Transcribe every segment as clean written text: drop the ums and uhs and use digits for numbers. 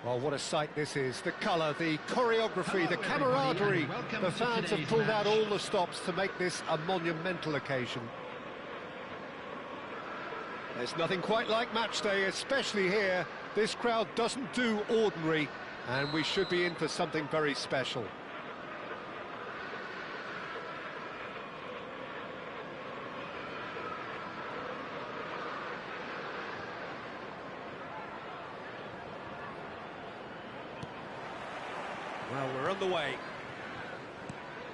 Well, what a sight this is. The colour, the choreography, the camaraderie. The fans have pulled out all the stops to make this a monumental occasion. There's nothing quite like match day, especially here. This crowd doesn't do ordinary, and we should be in for something very special. Well, we're on the way.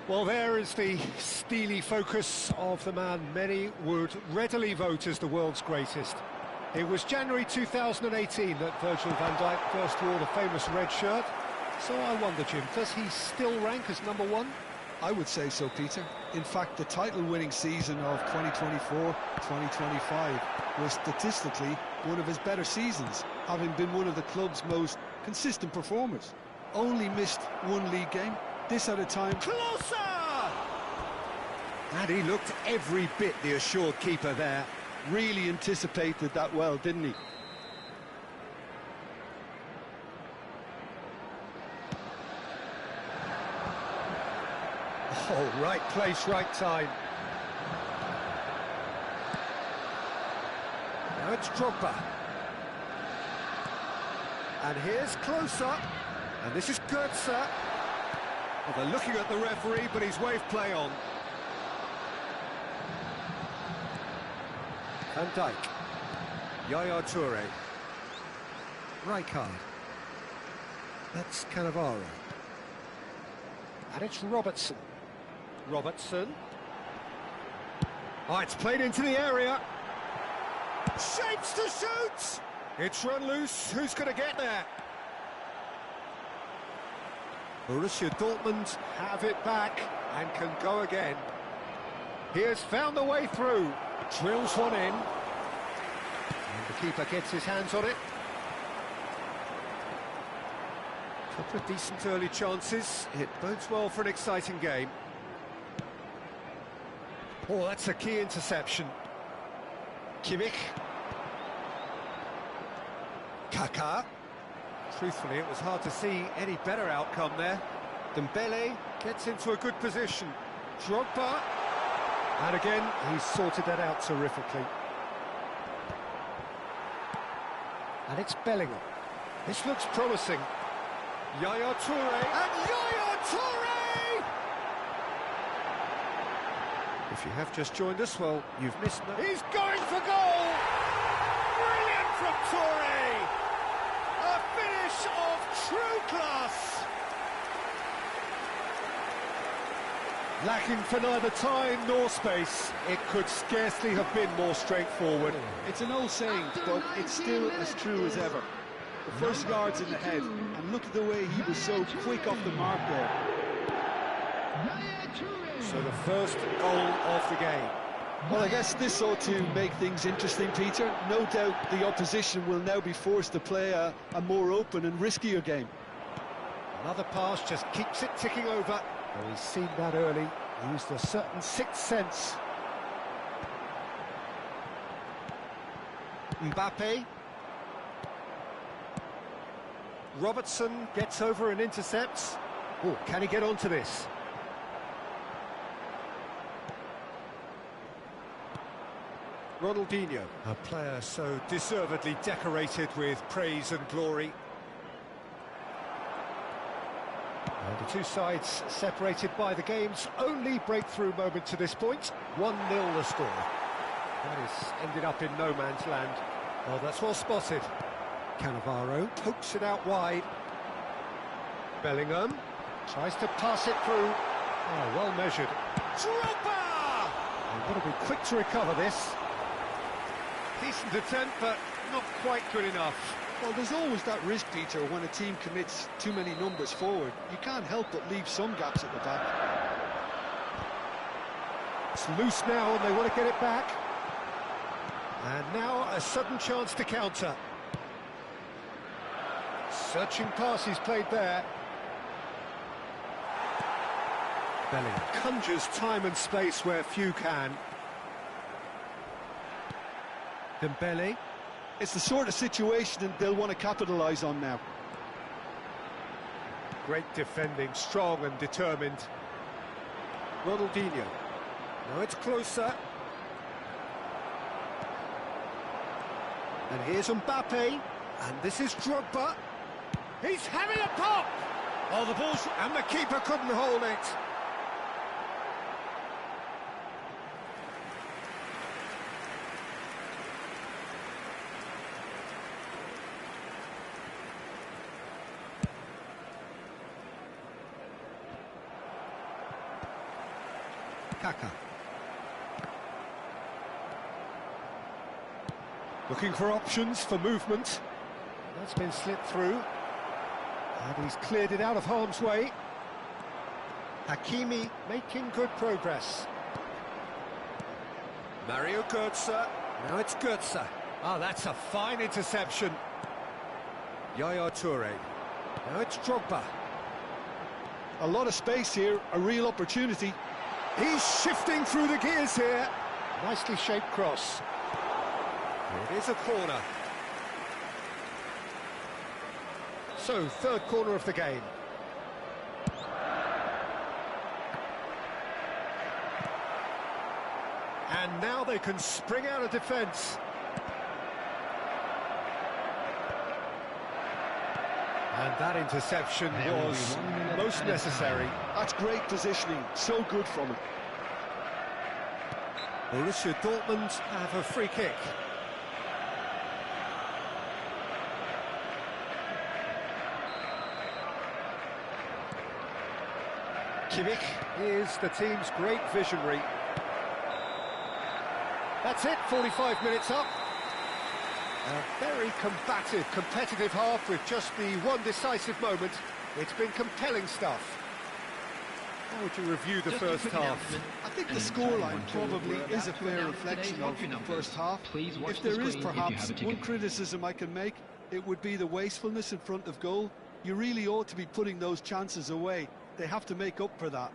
Well, there is the steely focus of the man many would readily vote as the world's greatest. It was January 2018 that Virgil van Dijk first wore the famous red shirt. So I wonder, Jim, does he still rank as number one? I would say so, Peter. In fact, the title-winning season of 2024-2025 was statistically one of his better seasons, having been one of the club's most consistent performers. Only missed one league game, this at a time... Closer! And he looked every bit the assured keeper there. Really anticipated that well, didn't he? Oh, right place, right time. Now it's Drogba. And here's closer. And this is Goetze. Well, they're looking at the referee, but he's waved play on. Van Dijk. Yaya Toure. Rijkaard. That's Cannavaro. And it's Robertson. Robertson. Oh, it's played into the area. Shapes to shoot! It's run loose. Who's going to get there? Borussia Dortmund have it back and can go again. He has found the way through. Drills one in. And the keeper gets his hands on it. Couple of decent early chances. It bodes well for an exciting game. Oh, that's a key interception. Kimmich. Kaká. Truthfully, it was hard to see any better outcome there. Dembele gets into a good position. Drogba. And again, he's sorted that out terrifically. And it's Bellingham. This looks promising. Yaya Toure. And Yaya Toure! If you have just joined us, well, you've missed... He's going for goal! Brilliant from Toure! A finish of true class! Lacking for neither time nor space, it could scarcely have been more straightforward. It's an old saying, but it's still as true as ever. The first yard's in the head, and look at the way he was so quick off the mark there. So the first goal of the game. Well, I guess this ought to make things interesting, Peter. No doubt the opposition will now be forced to play a more open and riskier game. Another pass just keeps it ticking over. Well, he's seen that early. He used a certain sixth sense. Mbappe. Robertson gets over and intercepts. Oh, can he get onto this? Ronaldinho, a player so deservedly decorated with praise and glory. And the two sides separated by the game's only breakthrough moment to this point. 1-0 the score. That has ended up in no man's land. Well, that's well spotted. Cannavaro pokes it out wide. Bellingham tries to pass it through. Oh, well measured. Drogba! They've got to be quick to recover this. Decent attempt, but not quite good enough. Well, there's always that risk, Peter, when a team commits too many numbers forward. You can't help but leave some gaps at the back. It's loose now and they want to get it back. And now a sudden chance to counter. Searching pass he's played there. Bellingham conjures time and space where few can. Dembele. It's the sort of situation they'll want to capitalise on now. Great defending, strong and determined. Ronaldinho. Now it's closer. And here's Mbappe. And this is Drogba. He's having a pop! Oh, the ball's... And the keeper couldn't hold it. Kaka. Looking for options for movement. That's been slipped through. And he's cleared it out of harm's way. Hakimi making good progress. Mario Götze. Now it's Götze. Oh, that's a fine interception. Yaya Toure. Now it's Drogba. A lot of space here, a real opportunity. He's shifting through the gears here. Nicely shaped cross. It is a corner. So, third corner of the game. And now they can spring out of defence. And that interception was most necessary. That's great positioning, so good from him. Borussia Dortmund have a free kick. Kimmich is the team's great visionary. That's it, 45 minutes up. A very combative, competitive half with just the one decisive moment. It's been compelling stuff. How would you review the first half? I think the scoreline probably is a fair reflection of the first half. If there is perhaps one criticism I can make, it would be the wastefulness in front of goal. You really ought to be putting those chances away. They have to make up for that.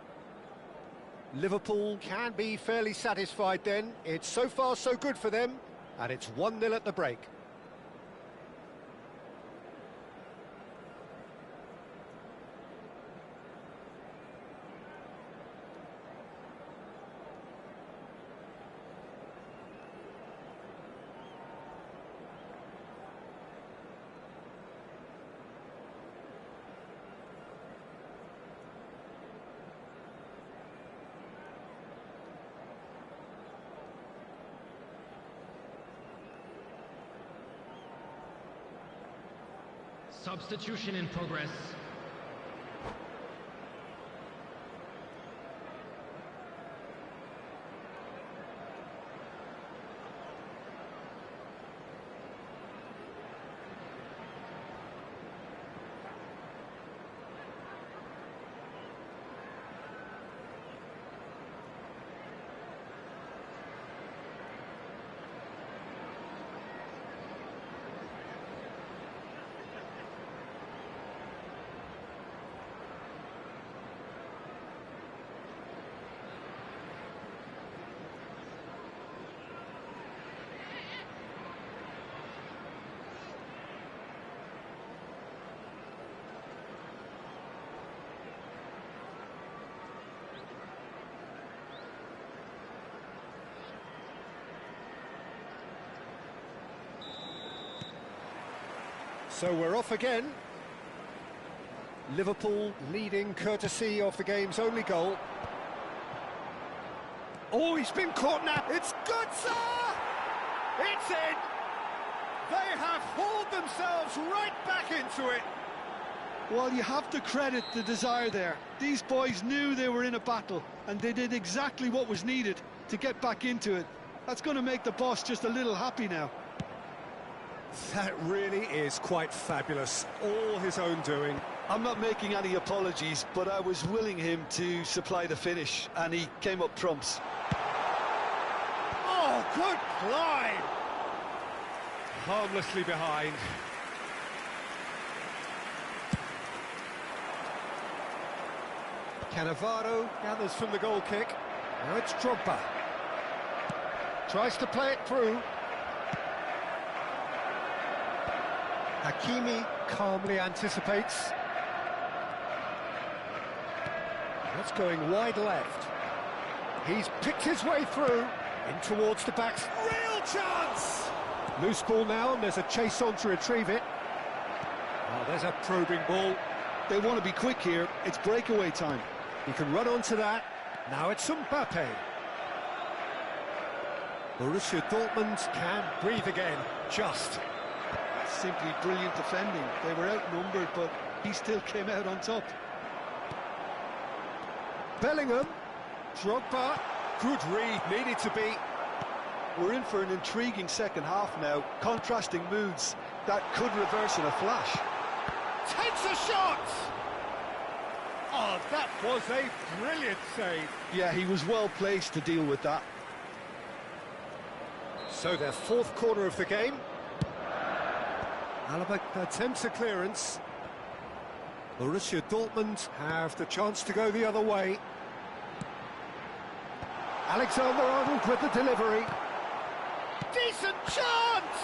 Liverpool can be fairly satisfied then. It's so far so good for them, and it's 1-0 at the break. Substitution in progress. So we're off again. Liverpool leading courtesy of the game's only goal. Oh, he's been caught now. It's Götze! It's in! They have hauled themselves right back into it. Well, you have to credit the desire there. These boys knew they were in a battle, and they did exactly what was needed to get back into it. That's going to make the boss just a little happy now. That really is quite fabulous. All his own doing. I'm not making any apologies, but I was willing him to supply the finish, and he came up trumps. Oh, good climb! Harmlessly behind. Cannavaro gathers from the goal kick. Now it's Drogba. Tries to play it through. Hakimi calmly anticipates. That's going wide left. He's picked his way through, in towards the backs. Real chance! Loose ball now, and there's a chase on to retrieve it. Oh, there's a probing ball. They want to be quick here. It's breakaway time. He can run onto that. Now it's Mbappe. Borussia Dortmund can breathe again, just. Simply brilliant defending. They were outnumbered, but he still came out on top. Bellingham. Drogba. Good read, needed to be. We're in for an intriguing second half now. Contrasting moods that could reverse in a flash. Takes a shot! Oh, that was a brilliant save. Yeah, he was well placed to deal with that. So their fourth corner of the game. Alaba attempts a clearance. Borussia Dortmund have the chance to go the other way. Alexander-Arnold with the delivery. Decent chance!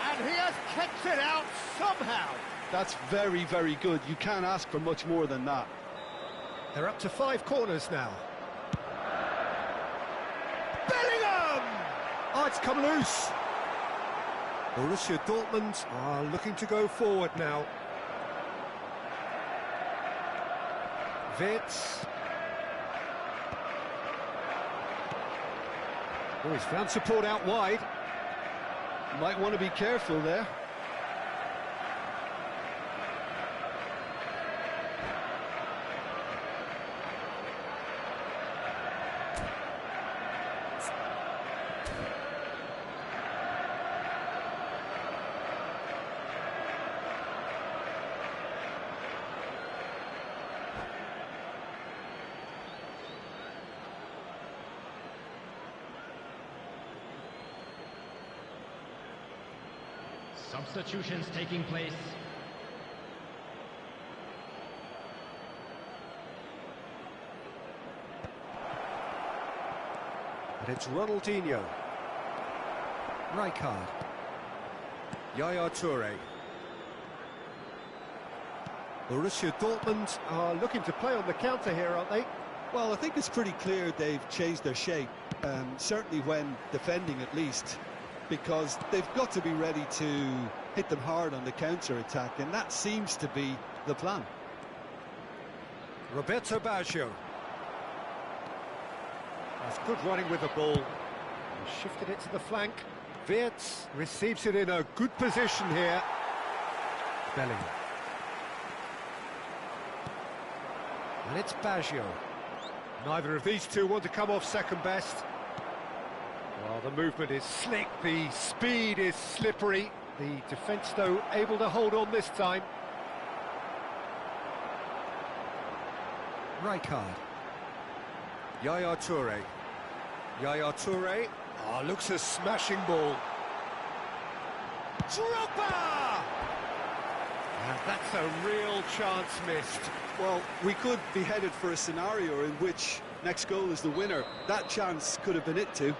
And he has kept it out somehow. That's very, very good. You can't ask for much more than that. They're up to 5 corners now. Bellingham! Oh, it's come loose. Borussia Dortmund are looking to go forward now. Wirtz. Oh, he's found support out wide. Might want to be careful there. Substitutions taking place. And it's Ronaldinho. Rijkaard. Yaya Toure. Borussia Dortmund are looking to play on the counter here, aren't they? Well, I think it's pretty clear they've changed their shape, certainly when defending at least, because they've got to be ready to hit them hard on the counter-attack, and that seems to be the plan. Roberto Baggio. That's good running with the ball. He shifted it to the flank. Wirtz receives it in a good position here. Bellingham. And it's Baggio. Neither of these two want to come off second best. Well, the movement is slick, the speed is slippery. The defence, though, able to hold on this time. Rijkaard. Yaya Toure. Yaya Toure. Oh, looks a smashing ball. Drogba! And that's a real chance missed. Well, we could be headed for a scenario in which next goal is the winner. That chance could have been it too.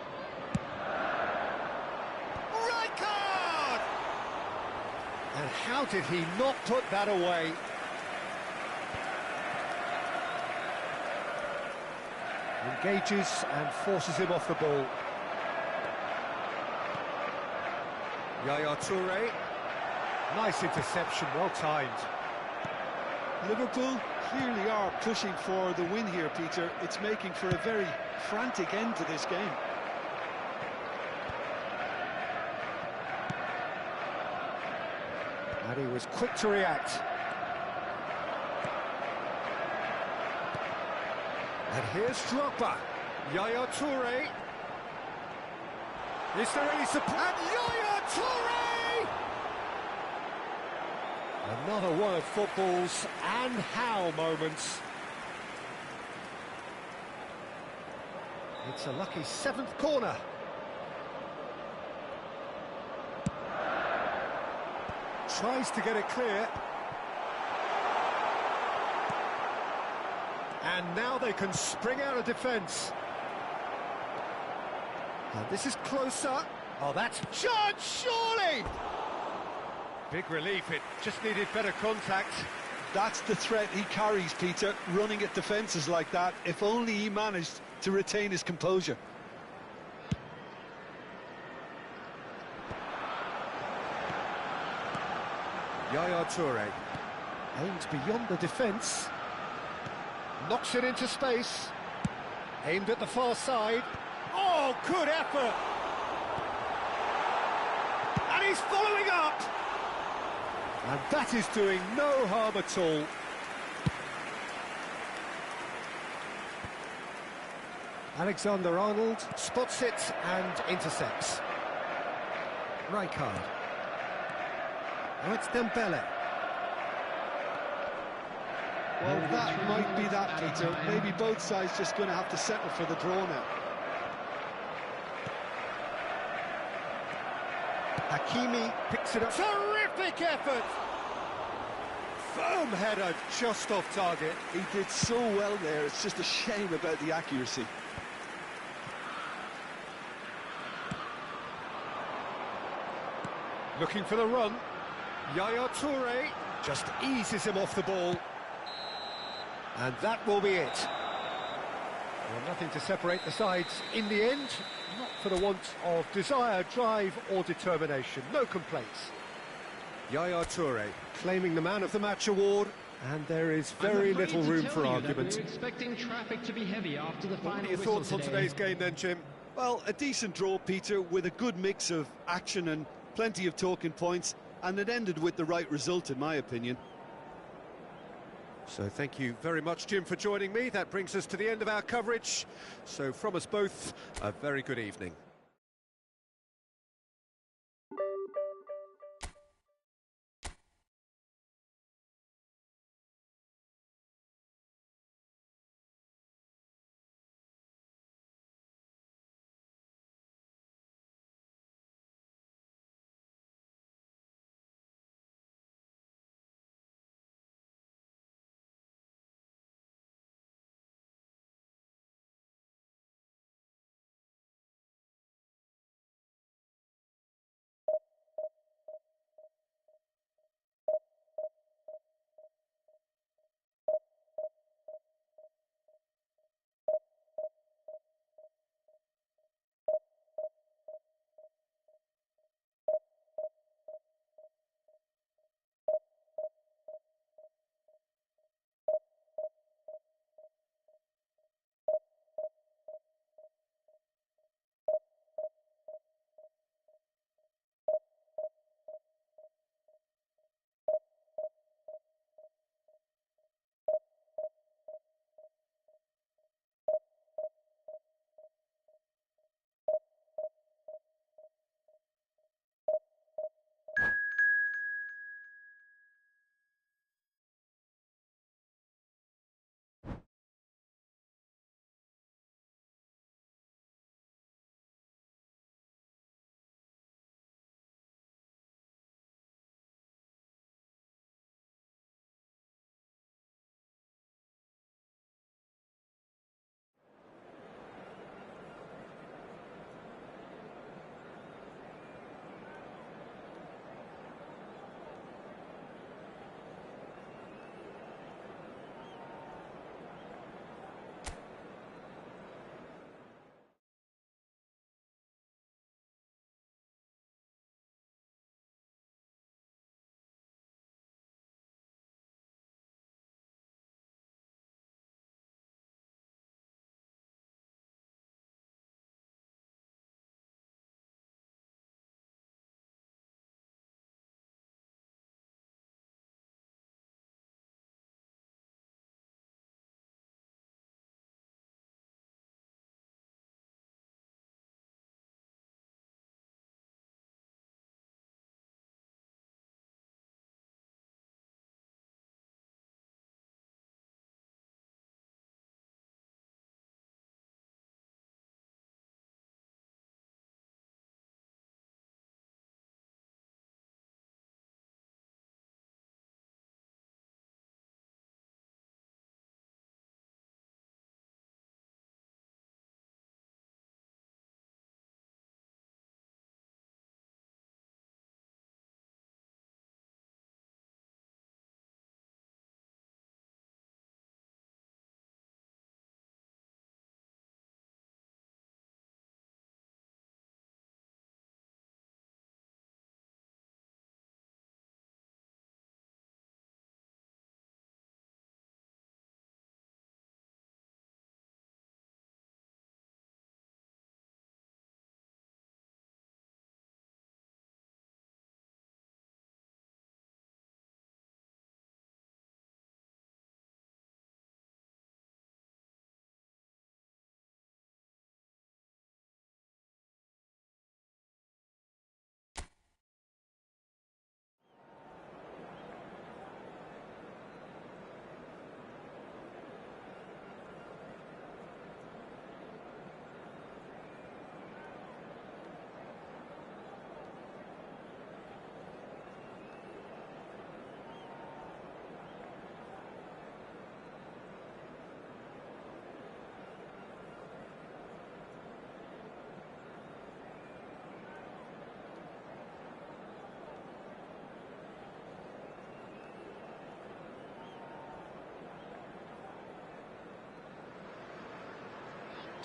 Rijkaard! And how did he not put that away? Engages and forces him off the ball. Yaya Toure. Nice interception, well timed. Liverpool clearly are pushing for the win here, Peter. It's making for a very frantic end to this game. And he was quick to react. And here's Drogba. Yaya Toure. Is there any support? And Yaya Toure! Another one of football's and how moments. It's a lucky 7th corner. Tries to get it clear. And now they can spring out of defence. And this is closer. Oh, that's chance, surely! Big relief, it just needed better contact. That's the threat he carries, Peter, running at defences like that, if only he managed to retain his composure. Yaya Toure, aimed beyond the defence, knocks it into space, aimed at the far side. Oh, good effort! And he's following up! And that is doing no harm at all. Alexander-Arnold spots it and intercepts. Rijkaard. Now it's Dembele. Well, that might be that, Peter. Maybe both sides just going to have to settle for the draw now. Hakimi picks it up. Terrific effort! Firm header just off target. He did so well there, it's just a shame about the accuracy. Looking for the run. Yaya Toure just eases him off the ball. And that will be it. Well, nothing to separate the sides in the end. Not for the want of desire, drive or determination. No complaints. Yaya Toure claiming the Man of the Match award. And there is very little room for argument. We're expecting traffic to be heavy after the final What are your whistle thoughts on today. today's game then, Jim? Well, a decent draw, Peter, with a good mix of action and plenty of talking points, and it ended with the right result, in my opinion. So thank you very much, Jim, for joining me. That brings us to the end of our coverage. So from us both, a very good evening.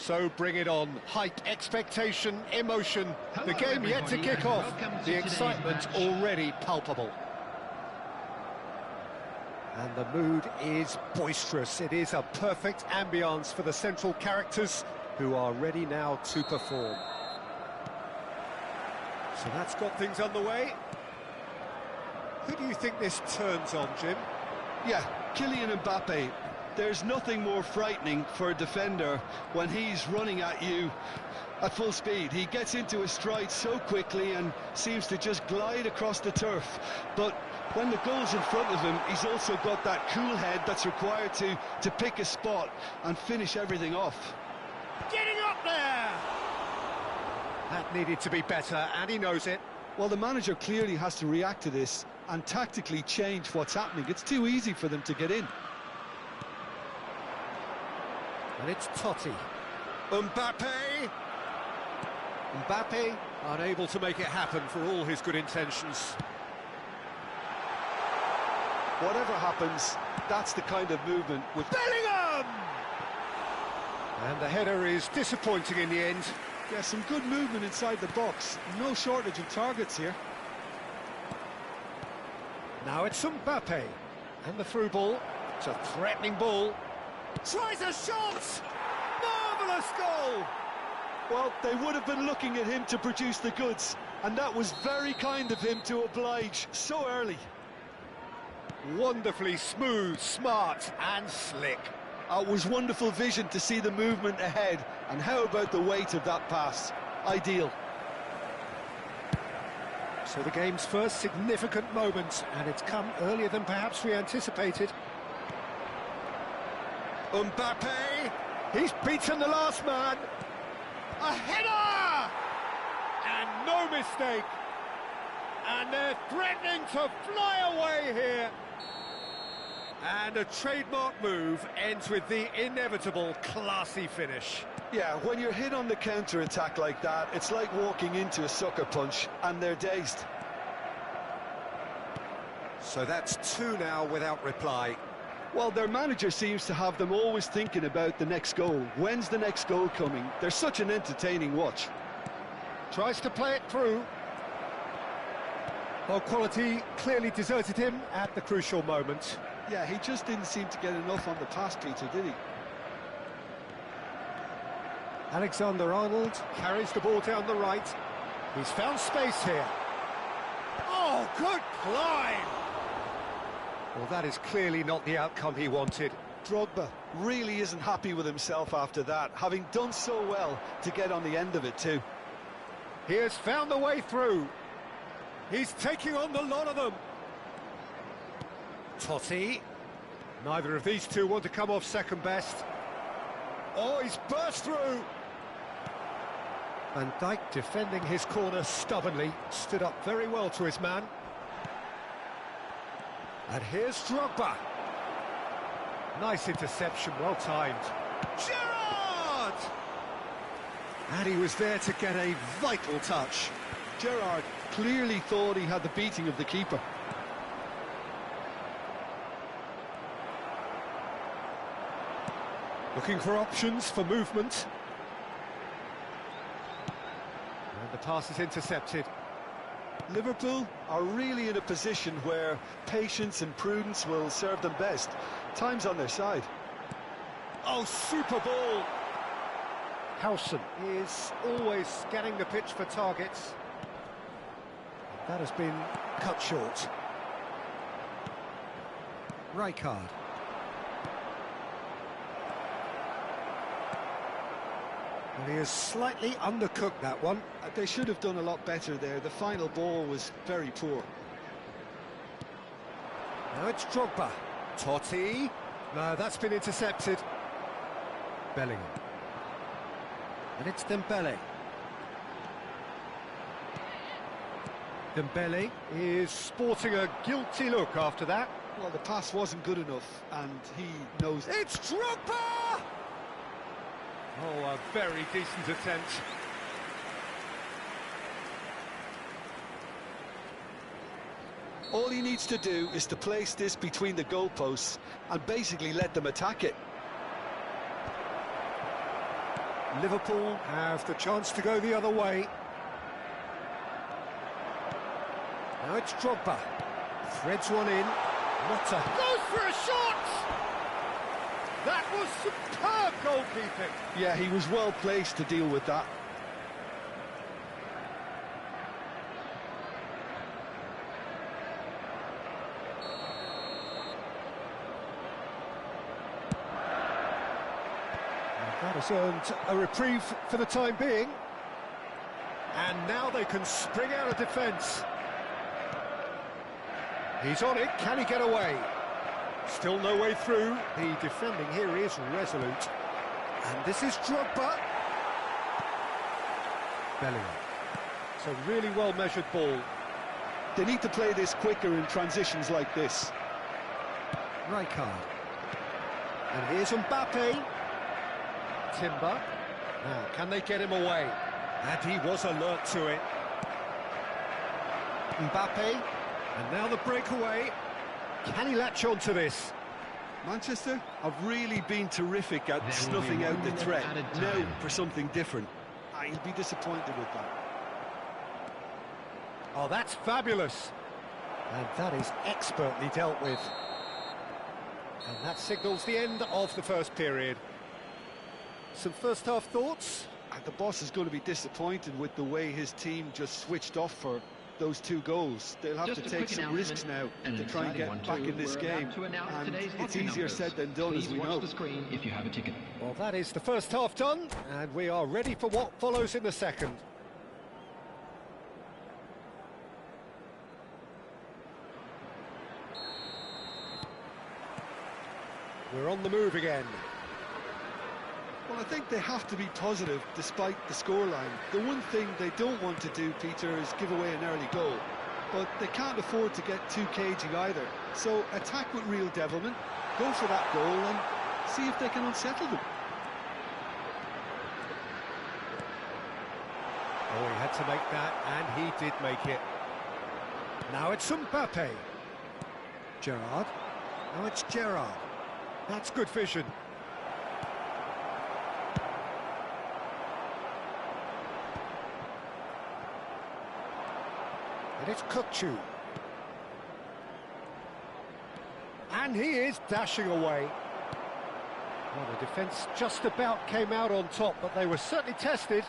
So bring it on. Hype, expectation, emotion. The game yet to kick off. The excitement already palpable. And the mood is boisterous. It is a perfect ambience for the central characters who are ready now to perform. So that's got things underway. Who do you think this turns on, Jim? Yeah, Kylian Mbappe. There's nothing more frightening for a defender when he's running at you at full speed. He gets into his stride so quickly and seems to just glide across the turf. But when the goal's in front of him, he's also got that cool head that's required to pick a spot and finish everything off. Getting up there! That needed to be better, and he knows it. Well, the manager clearly has to react to this and tactically change what's happening. It's too easy for them to get in. And it's Totti. Mbappe! Mbappe unable to make it happen for all his good intentions. Whatever happens, that's the kind of movement with Bellingham! And the header is disappointing in the end. Yeah, some good movement inside the box. No shortage of targets here. Now it's Mbappe. And the through ball. It's a threatening ball. Tries a shot! Marvellous goal! Well, they would have been looking at him to produce the goods, and that was very kind of him to oblige so early. Wonderfully smooth, smart and slick. It was wonderful vision to see the movement ahead, and how about the weight of that pass? Ideal. So the game's first significant moment, and it's come earlier than perhaps we anticipated. Mbappe, he's beaten the last man. A header! And no mistake. And they're threatening to fly away here. And a trademark move ends with the inevitable classy finish. Yeah, when you're hit on the counter-attack like that, it's like walking into a sucker punch, and they're dazed. So that's two now without reply. Well, their manager seems to have them always thinking about the next goal. When's the next goal coming? They're such an entertaining watch. Tries to play it through. Well, quality clearly deserted him at the crucial moment. Yeah, he just didn't seem to get enough on the pass, Peter, did he? Alexander-Arnold carries the ball down the right. He's found space here. Oh, good climb! Well, that is clearly not the outcome he wanted. Drogba really isn't happy with himself after that, having done so well to get on the end of it too. He has found the way through. He's taking on the lot of them. Totti. Neither of these two want to come off second best. Oh, he's burst through. Van Dijk defending his corner stubbornly, stood up very well to his man. And here's Drogba. Nice interception, well timed. Gerrard! And he was there to get a vital touch. Gerrard clearly thought he had the beating of the keeper. Looking for options for movement. And the pass is intercepted. Liverpool are really in a position where patience and prudence will serve them best. Time's on their side. Oh, super ball! Howson is always scanning the pitch for targets. That has been cut short. Rijkaard. And he has slightly undercooked that one. They should have done a lot better there. The final ball was very poor. Now it's Drogba. Totti. No, that's been intercepted. Bellingham. And it's Dembele. Dembele is sporting a guilty look after that. Well, the pass wasn't good enough, and he knows... It's Drogba! Oh, a very decent attempt. All he needs to do is to place this between the goalposts and basically let them attack it. Liverpool have the chance to go the other way. Now it's Drogba. Threads one in. Motta goes for a shot! That was superb goalkeeping. Yeah, he was well placed to deal with that. That has earned a reprieve for the time being. And now they can spring out of defence. He's on it, can he get away? Still no way through. The defending here is resolute. And this is Drogba. Bellingham. It's a really well-measured ball. They need to play this quicker in transitions like this. Rijkaard. And here's Mbappe. Timber. Now, can they get him away? And he was alert to it. Mbappe. And now the breakaway. Can he latch on to this? Manchester have really been terrific at snuffing out the threat. Now for something different. He'll be disappointed with that. Oh, that's fabulous. And that is expertly dealt with. And that signals the end of the first period. Some first-half thoughts? And the boss is going to be disappointed with the way his team just switched off for those 2 goals. They'll have to take some risks now to try and get back in this game. And it's easier said than done, as we know. The screen if you have a ticket. Well, that is the first half done, and we are ready for what follows in the second. We're on the move again. Well, I think they have to be positive despite the scoreline. The one thing they don't want to do, Peter, is give away an early goal. But they can't afford to get too cagey either. So attack with real devilment, go for that goal and see if they can unsettle them. Oh, he had to make that, and he did make it. Now it's Mbappe. Gerrard. Now it's Gerrard. That's good vision. And it's Kukçu. And he is dashing away. Well, the defence just about came out on top, but they were certainly tested.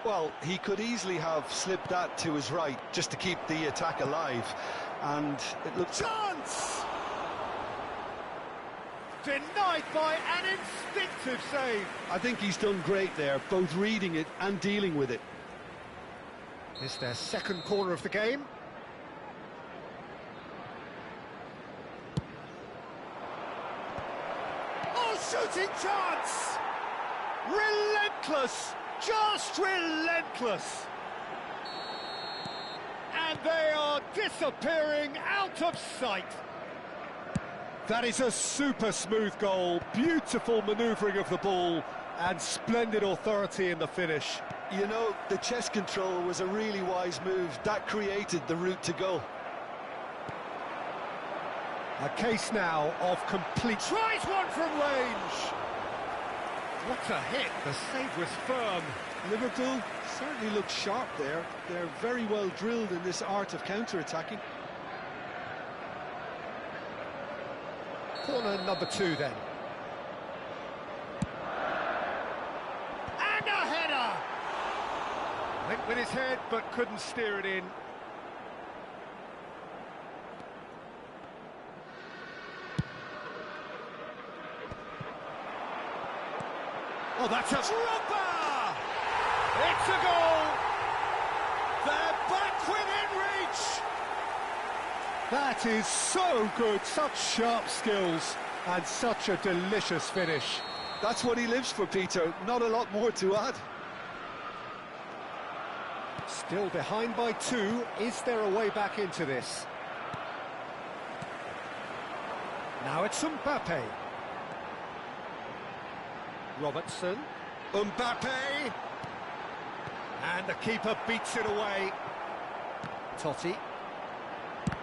Well, he could easily have slipped that to his right just to keep the attack alive. And it looked... Chance! Denied by an instinctive save. I think he's done great there, both reading it and dealing with it. It's their second corner of the game. Oh, shooting chance! Relentless! Just relentless! And they are disappearing out of sight. That is a super smooth goal, beautiful manoeuvring of the ball, and splendid authority in the finish. You know, the chest control was a really wise move. That created the route to goal. A case now of complete... Tries one from range! What a hit, the save was firm. Liverpool certainly look sharp there. They're very well drilled in this art of counter-attacking. Corner number 2 then. And a header! Went with his head but couldn't steer it in. Oh, that's a Drogba! It's a goal! They're back within reach! That is so good, such sharp skills and such a delicious finish. That's what he lives for, Peter. Not a lot more to add. Still behind by 2. Is there a way back into this? Now it's Mbappe. Robertson. Mbappe! And the keeper beats it away. Totti.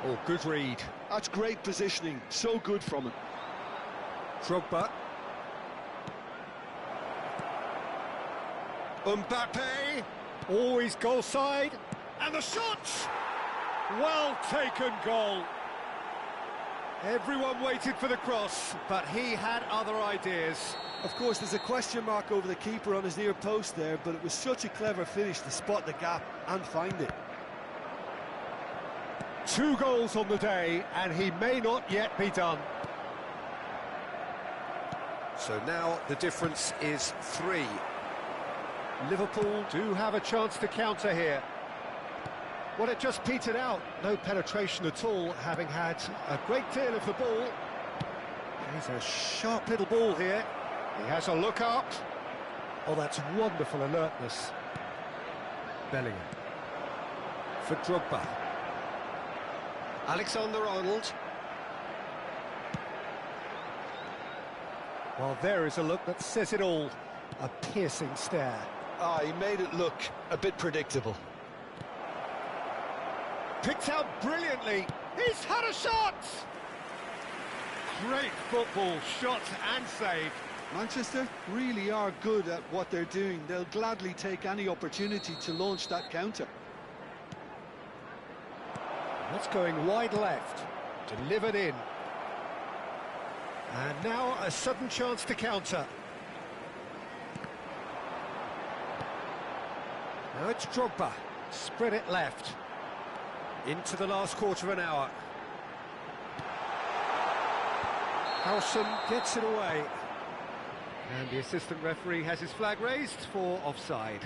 Oh, good read. That's great positioning. So good from him. Drogba. Mbappe, always goal side, and the shot! Well taken goal. Everyone waited for the cross, but he had other ideas. Of course, there's a question mark over the keeper on his near post there, but it was such a clever finish to spot the gap and find it. 2 goals on the day, and he may not yet be done. So now the difference is 3. Liverpool do have a chance to counter here. Well, it just petered out. No penetration at all, having had a great deal of the ball. He's a sharp little ball here. He has a look up. Oh, that's wonderful alertness. Bellingham. For Drogba. Alexander-Arnold. Well, there is a look that says it all. A piercing stare. Ah, he made it look a bit predictable. Picked out brilliantly. He's had a shot! Great football, shot and save. Manchester really are good at what they're doing. They'll gladly take any opportunity to launch that counter. That's going wide left. Delivered in. And now a sudden chance to counter. Now it's Drogba. Spread it left. Into the last quarter of an hour. Howson gets it away. And the assistant referee has his flag raised for offside.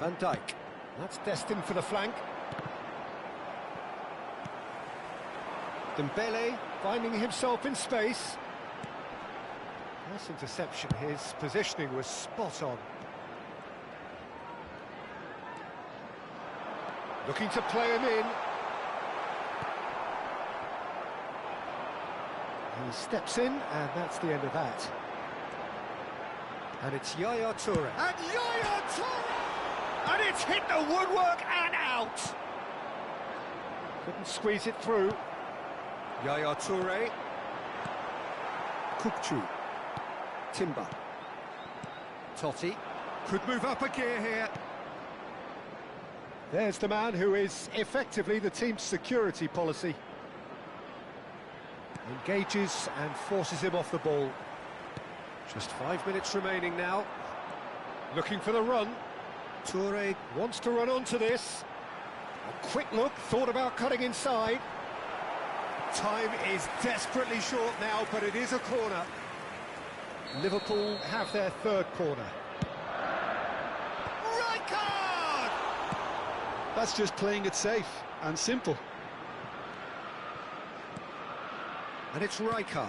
Van Dijk. That's destined for the flank. Dembele finding himself in space. Nice interception. His positioning was spot on. Looking to play him in. He steps in, and that's the end of that. And it's Yaya Toure. And Yaya Toure! And it's hit the woodwork and out! Couldn't squeeze it through. Yaya Toure. Kukçu. Timber. Totti. Could move up a gear here. There's the man who is effectively the team's security policy. Engages and forces him off the ball. Just 5 minutes remaining now. Looking for the run. Toure wants to run onto this. A quick look, thought about cutting inside. Time is desperately short now, but it is a corner. Liverpool have their 3rd corner. Right card! That's just playing it safe and simple. And it's Rijkaard.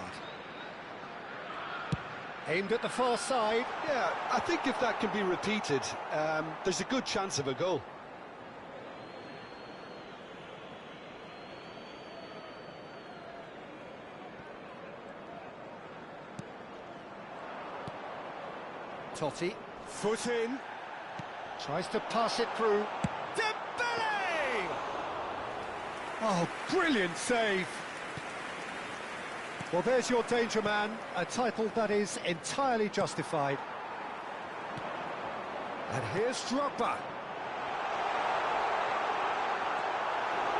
Aimed at the far side. Yeah, I think if that can be repeated, there's a good chance of a goal. Totti, foot in. Tries to pass it through. Dembele! Oh, brilliant save. Well, there's your danger man, a title that is entirely justified. And here's Drogba.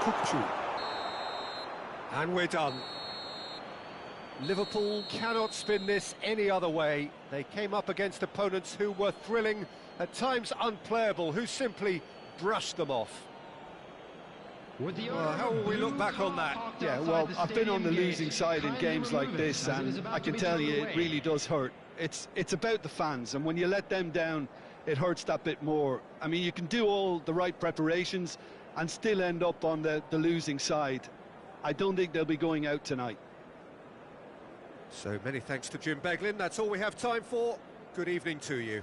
Kukçu. And we're done. Liverpool cannot spin this any other way. They came up against opponents who were thrilling, at times unplayable, who simply brushed them off. Well, how will we look back on that? Yeah, well, I've been on the losing side in games like this, and I can tell you it really does hurt. It's about the fans, and when you let them down, it hurts that bit more. I mean, you can do all the right preparations and still end up on the losing side. I don't think they'll be going out tonight. So many thanks to Jim Beglin. That's all we have time for. Good evening to you.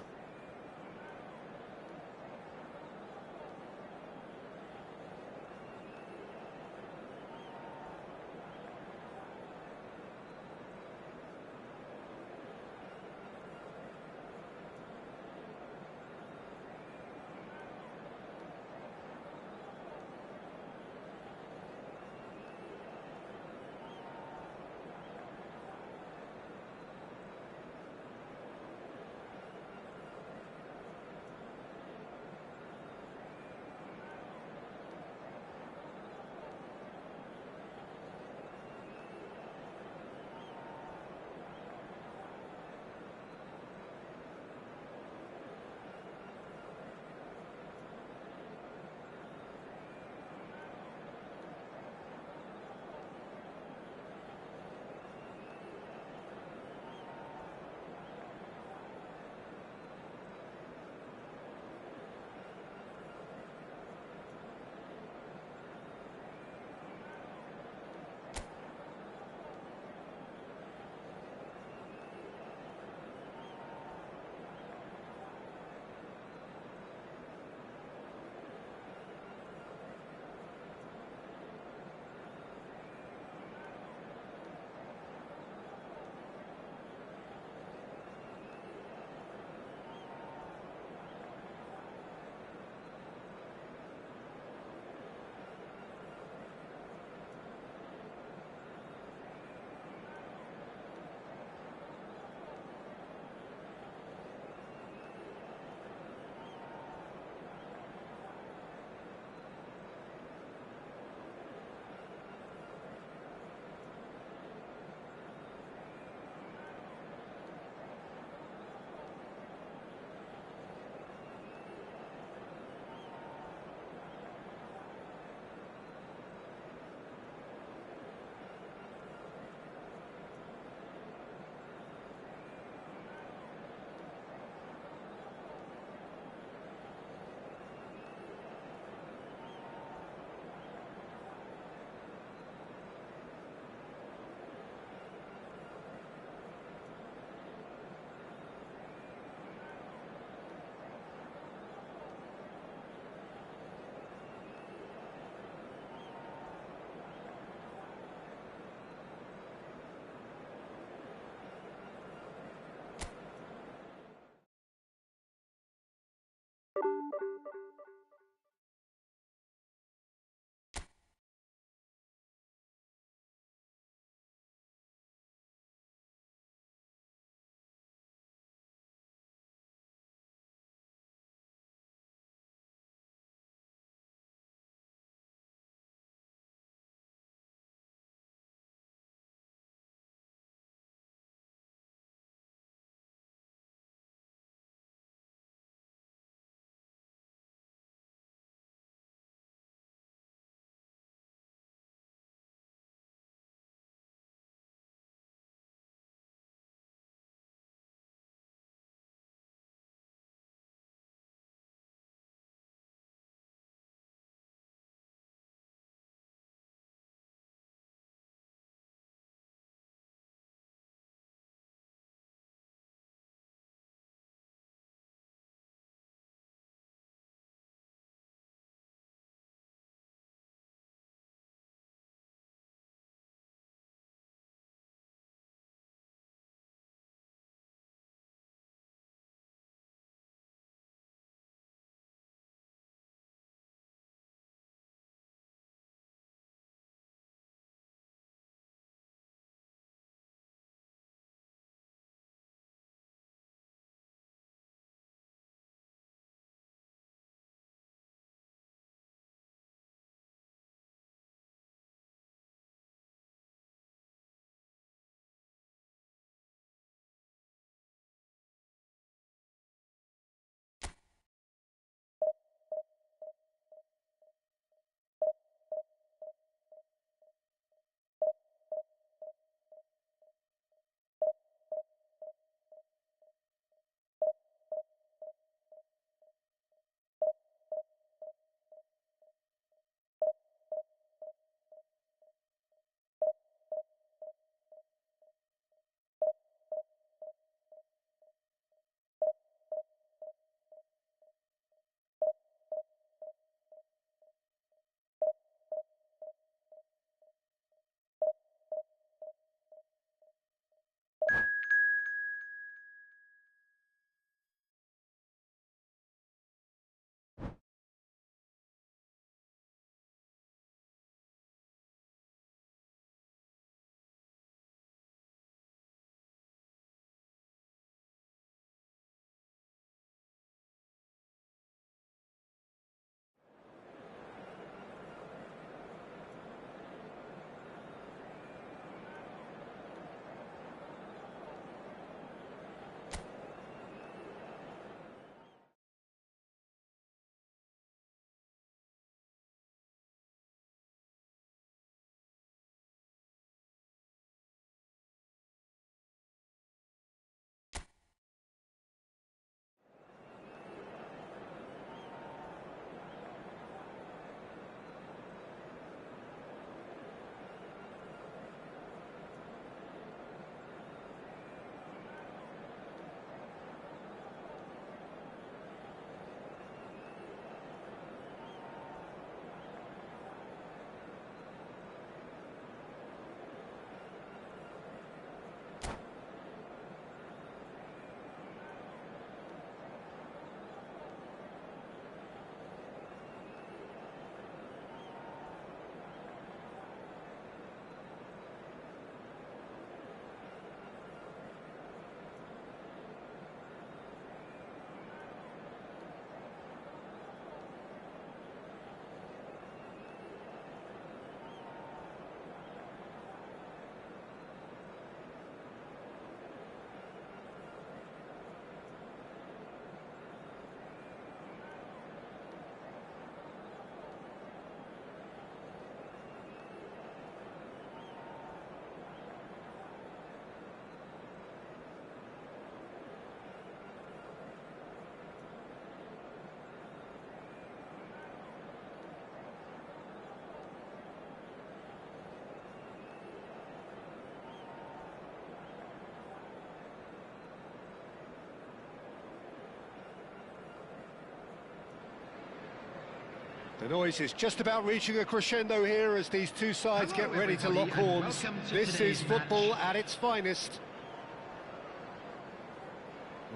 The noise is just about reaching a crescendo here as these two sides get ready to lock horns. This is football at its finest.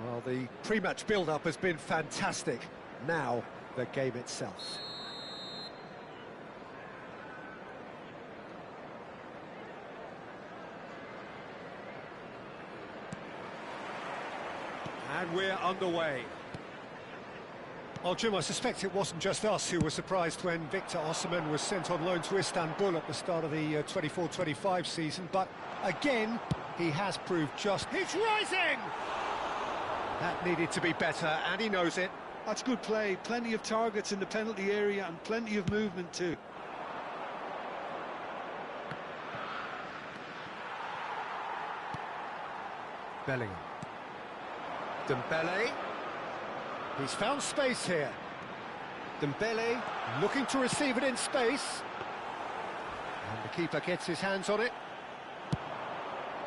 Well, the pre-match build-up has been fantastic. Now, the game itself. And we're underway. Well, Jim, I suspect it wasn't just us who were surprised when Victor Osimhen was sent on loan to Istanbul at the start of the 24-25 season, but again, he has proved just... He's rising! That needed to be better, and he knows it. That's good play. Plenty of targets in the penalty area and plenty of movement too. Bellingham. Dembele. He's found space here. Dembele looking to receive it in space. And the keeper gets his hands on it.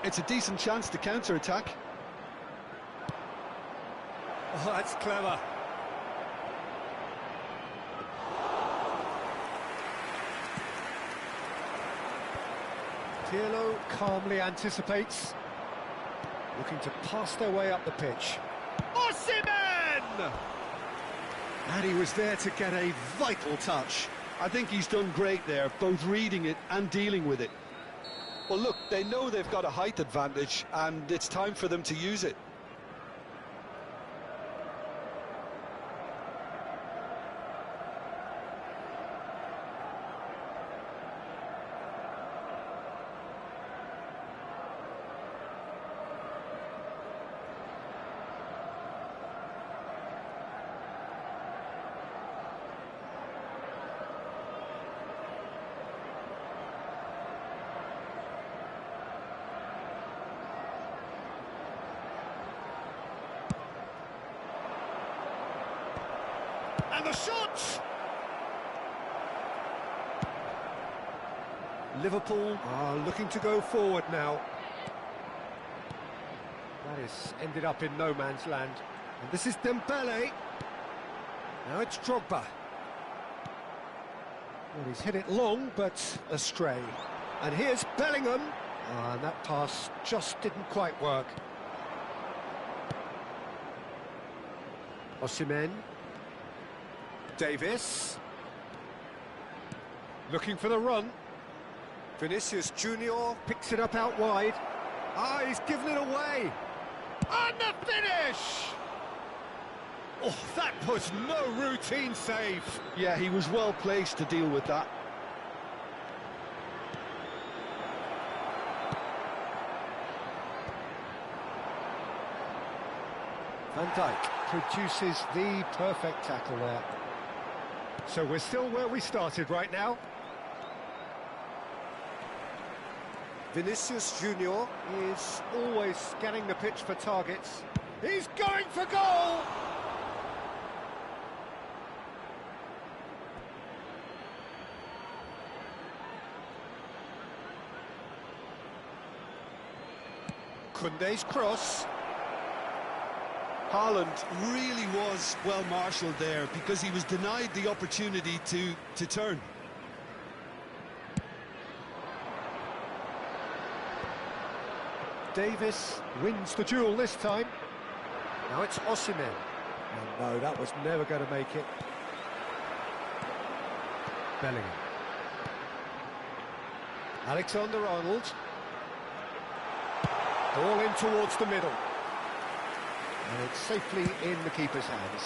It's a decent chance to counter-attack. Oh, that's clever. Pirlo calmly anticipates. Looking to pass their way up the pitch. Osimhen! And he was there to get a vital touch. I think he's done great there, both reading it and dealing with it. Well, look, they know they've got a height advantage, and it's time for them to use it. And the shot! Liverpool are looking to go forward now. That is ended up in no man's land. And this is Dembele. Now it's Drogba. Well, he's hit it long, but astray. And here's Bellingham. And that pass just didn't quite work. Osimhen. Davis. Looking for the run. Vinicius Junior picks it up out wide. Ah, he's given it away. And the finish! Oh, that was no routine save. Yeah, he was well placed to deal with that. Van Dijk produces the perfect tackle there. So we're still where we started right now. Vinicius Junior is always scanning the pitch for targets. He's going for goal! Koundé's cross. Haaland really was well marshalled there because he was denied the opportunity to turn. Davis wins the duel this time. Now it's Osimhen. Oh, no, that was never going to make it. Bellingham. Alexander-Arnold. All in towards the middle. And it's safely in the keeper's hands.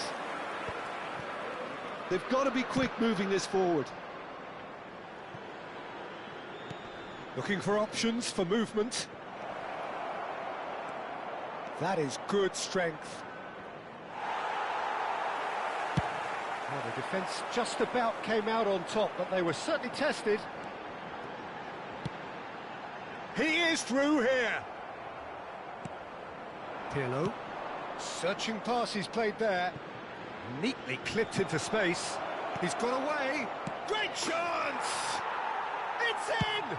They've got to be quick moving this forward. Looking for options for movement. That is good strength. Well, the defence just about came out on top, but they were certainly tested. He is through here. Pirlo. Searching pass he's played there. Neatly clipped into space. He's got away. Great chance! It's in!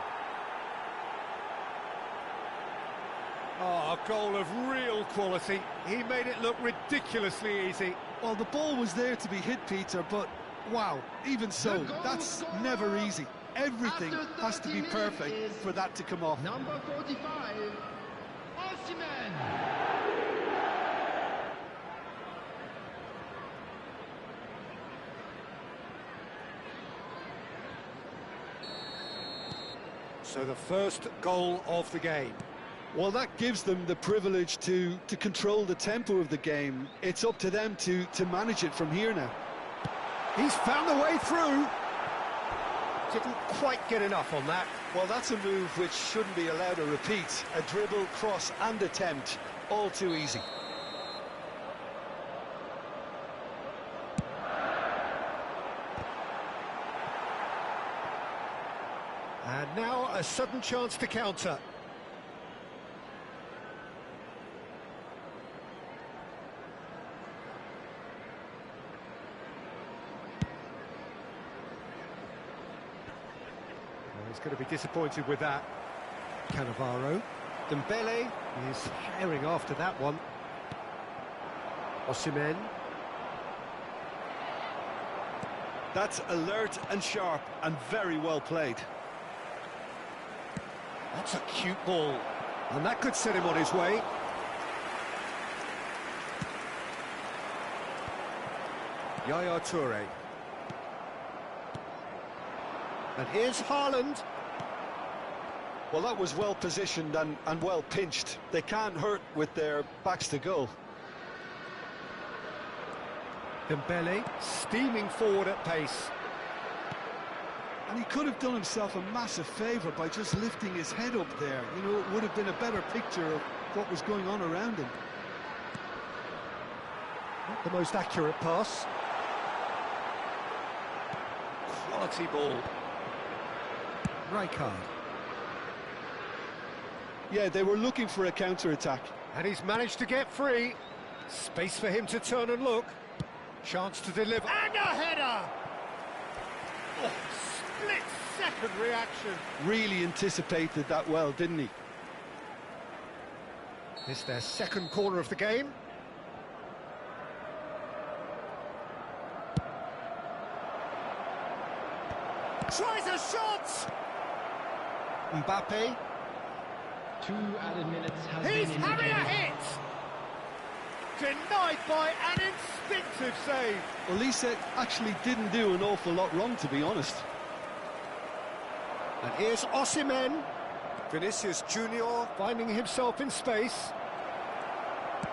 Oh, a goal of real quality. He made it look ridiculously easy. Well, the ball was there to be hit, Peter, but Wow, even so, that's never easy. Everything has to be perfect for that to come off. Number 45, Osimhen. So the first goal of the game. Well, that gives them the privilege to control the tempo of the game. It's up to them to manage it from here now. He's found a way through. Didn't quite get enough on that. Well, that's a move which shouldn't be allowed to repeat. A dribble, cross and attempt, all too easy. And now a sudden chance to counter. He's going to be disappointed with that. Cannavaro. Dembele is herring after that one. Osimhen. That's alert and sharp and very well played. That's a cute ball. And that could set him on his way. Yaya Toure. And here's Haaland. Well, that was well positioned and well pinched. They can't hurt with their backs to goal. Dembele steaming forward at pace. And he could have done himself a massive favour by just lifting his head up there. You know, it would have been a better picture of what was going on around him. Not the most accurate pass. Quality ball. Rijkaard. Yeah, they were looking for a counter-attack. And he's managed to get free. Space for him to turn and look. Chance to deliver. And a header! Oh, split-second reaction. Really anticipated that well, didn't he? It's their second corner of the game. Tries a shot! Mbappe. 2 added minutes has He's been having a indicated. hit! Denied by an instinctive save. Well, Lisa actually didn't do an awful lot wrong, to be honest. And here's Osimhen. Vinicius Junior finding himself in space.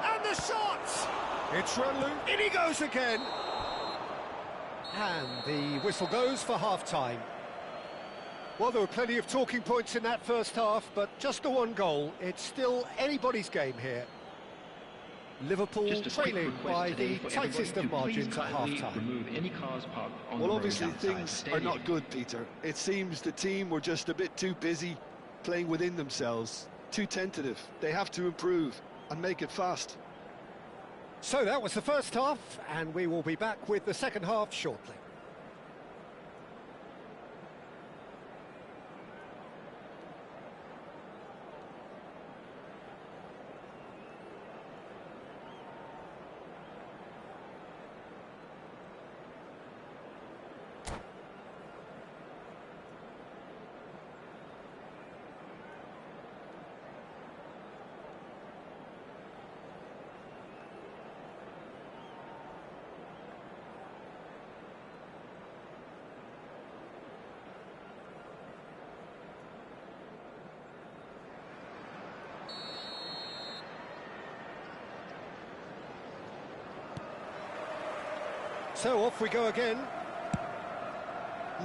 And the shot! It's Ronaldo. In he goes again. And the whistle goes for half-time. Well, there were plenty of talking points in that first half, but just the one goal. It's still anybody's game here. Liverpool trailing by the tightest of margins at half-time. Well, obviously things are not good, Peter. It seems the team were just a bit too busy playing within themselves, too tentative. They have to improve and make it fast. So that was the first half, and we will be back with the second half shortly. So off we go again.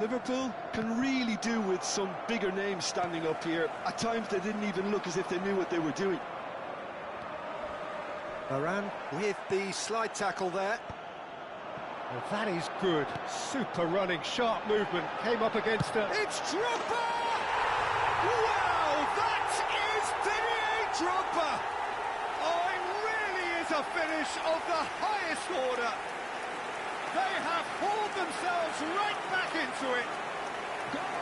Liverpool can really do with some bigger names standing up here. At times they didn't even look as if they knew what they were doing. Varane with the slide tackle there. Well, that is good. Super running, sharp movement. Came up against her. It's Drogba! Wow, that is Didier Drogba! Oh, it really is a finish of the highest order. They have hauled themselves right back into it.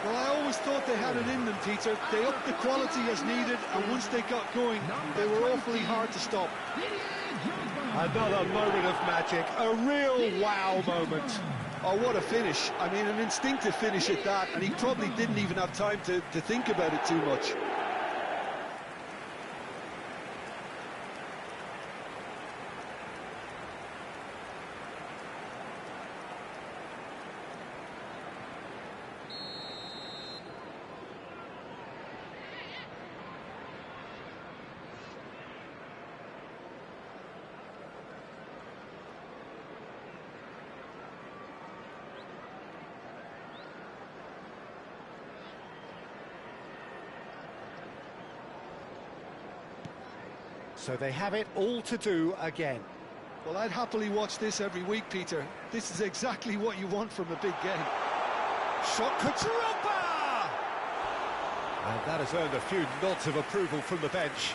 Well, I always thought they had it in them, Peter. They upped the quality as needed, and once they got going, they were awfully hard to stop. Another moment of magic, a real wow moment. Oh, what a finish. I mean, an instinctive finish at that, and he probably didn't even have time to think about it too much. So they have it all to do again. Well, I'd happily watch this every week, Peter. This is exactly what you want from a big game. Shot Kucherova! And that has earned a few nods of approval from the bench.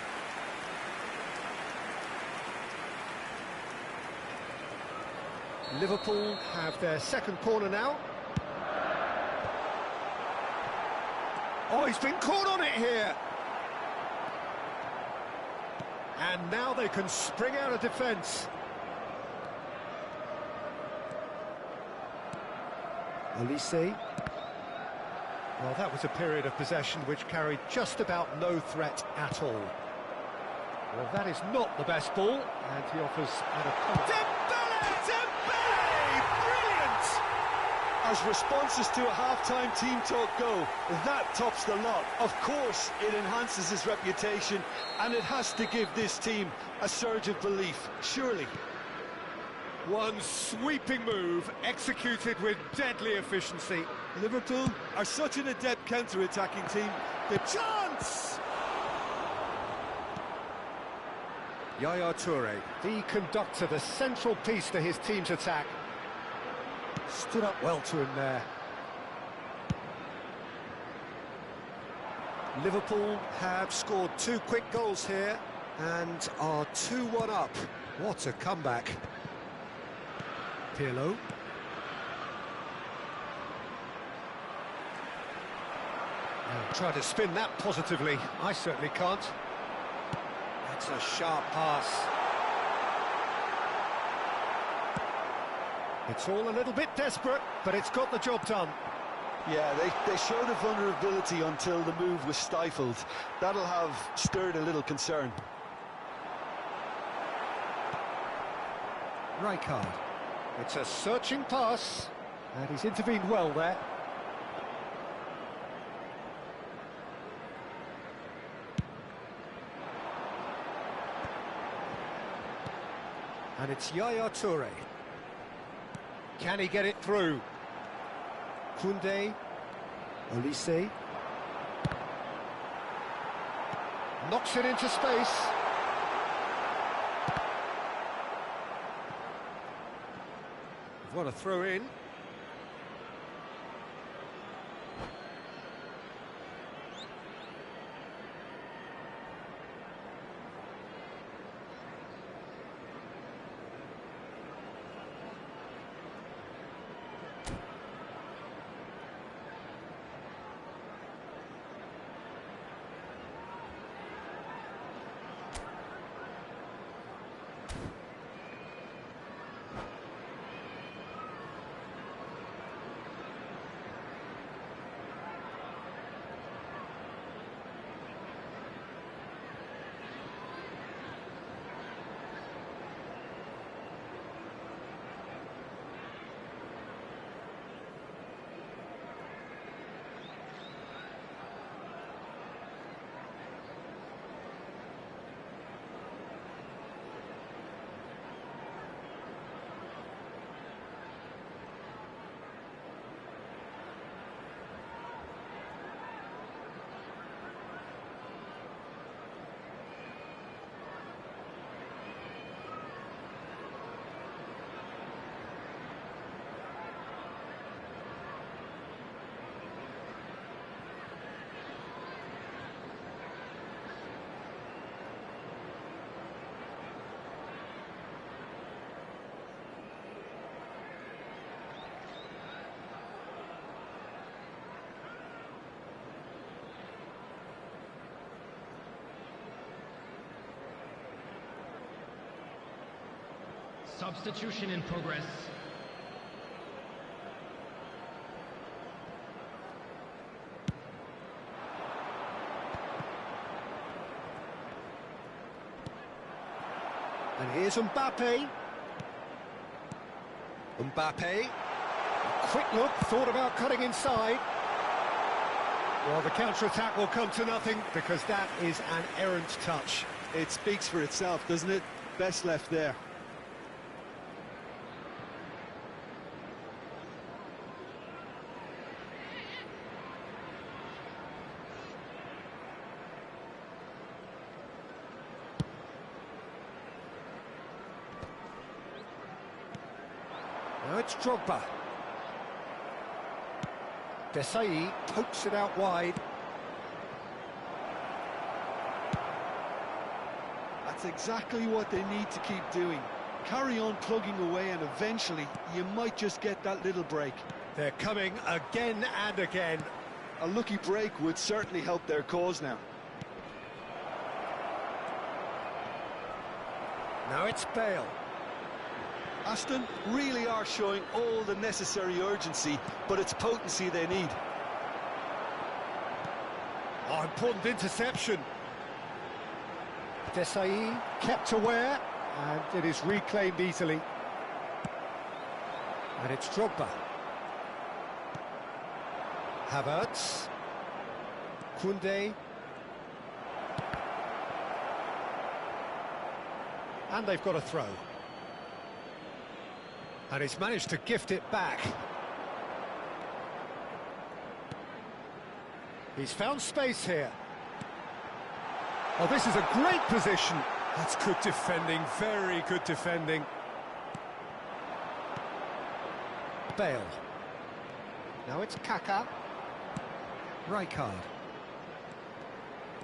Liverpool have their second corner now. Oh, he's been caught on it here. And now they can spring out of defence. Elise. Well, that was a period of possession which carried just about no threat at all. Well, that is not the best ball, and he offers an apology. Dembele! Brilliant! As responses to a half-time team talk go, that tops the lot. Of course, it enhances his reputation, and it has to give this team a surge of belief, surely. One sweeping move, executed with deadly efficiency. Liverpool are such an adept counter-attacking team. The chance! Yaya Toure, the conductor, the central piece to his team's attack. Stood up well to him there. Liverpool have scored 2 quick goals here and are 2-1 up. What a comeback. Pirlo. I'll try to spin that positively. I certainly can't. That's a sharp pass. It's all a little bit desperate, but it's got the job done. Yeah, they showed a vulnerability until the move was stifled. That'll have stirred a little concern. Rijkaard. It's a searching pass, and he's intervened well there. And it's Yaya Toure. Can he get it through? Koundé, Olise. Knocks it into space. What a throw in. Substitution in progress. And here's Mbappe. Mbappe. Quick look, thought about cutting inside. Well, the counter-attack will come to nothing because that is an errant touch. It speaks for itself, doesn't it? Best left there. Now it's Drogba. Desai pokes it out wide. That's exactly what they need to keep doing. Carry on plugging away and eventually you might just get that little break. They're coming again and again. A lucky break would certainly help their cause now. Now it's Bale. Aston really are showing all the necessary urgency, but it's potency they need. Oh, important interception. Desai kept aware, and it is reclaimed easily. And it's Drogba. Havertz. Koundé. And they've got a throw. And he's managed to gift it back. He's found space here. Oh, this is a great position. That's good defending, very good defending. Bale. Now it's Kaká. Rijkaard.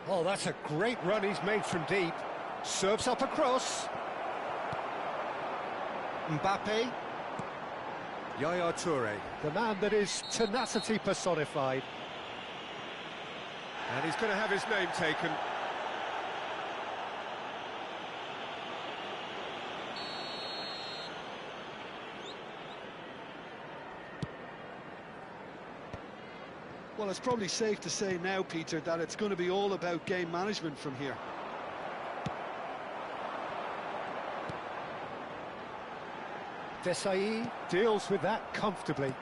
Oh, that's a great run he's made from deep. Serves up across. Mbappe. Yaya Toure, the man that is tenacity personified. And he's going to have his name taken. Well, it's probably safe to say now, Peter, that it's going to be all about game management from here. Desai deals with that comfortably.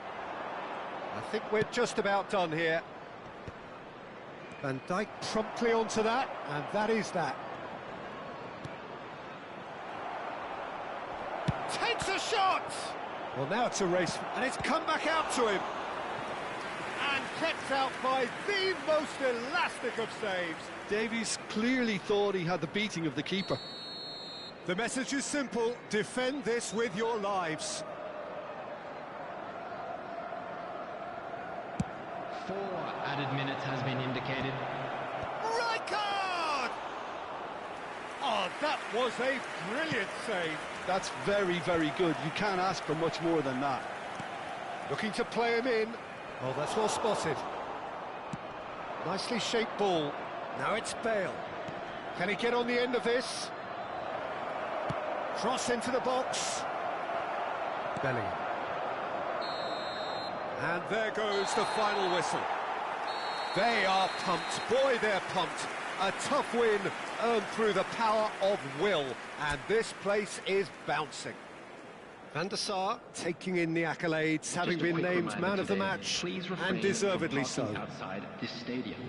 I think we're just about done here. Van Dijk promptly onto that, and that is that. Takes a shot! Well, now it's a race, and it's come back out to him. And kept out by the most elastic of saves. Davies clearly thought he had the beating of the keeper. The message is simple: defend this with your lives. 4 added minutes has been indicated. Rijkaard! Oh, that was a brilliant save. That's very, very good. You can't ask for much more than that. Looking to play him in. Oh, that's well spotted. Nicely shaped ball. Now it's Bale. Can he get on the end of this? Cross into the box. Bellingham. And there goes the final whistle. They are pumped. Boy, they're pumped. A tough win earned through the power of will. And this place is bouncing. Van der Sar taking in the accolades, having been named man of the match, and deservedly so. Outside this stadium.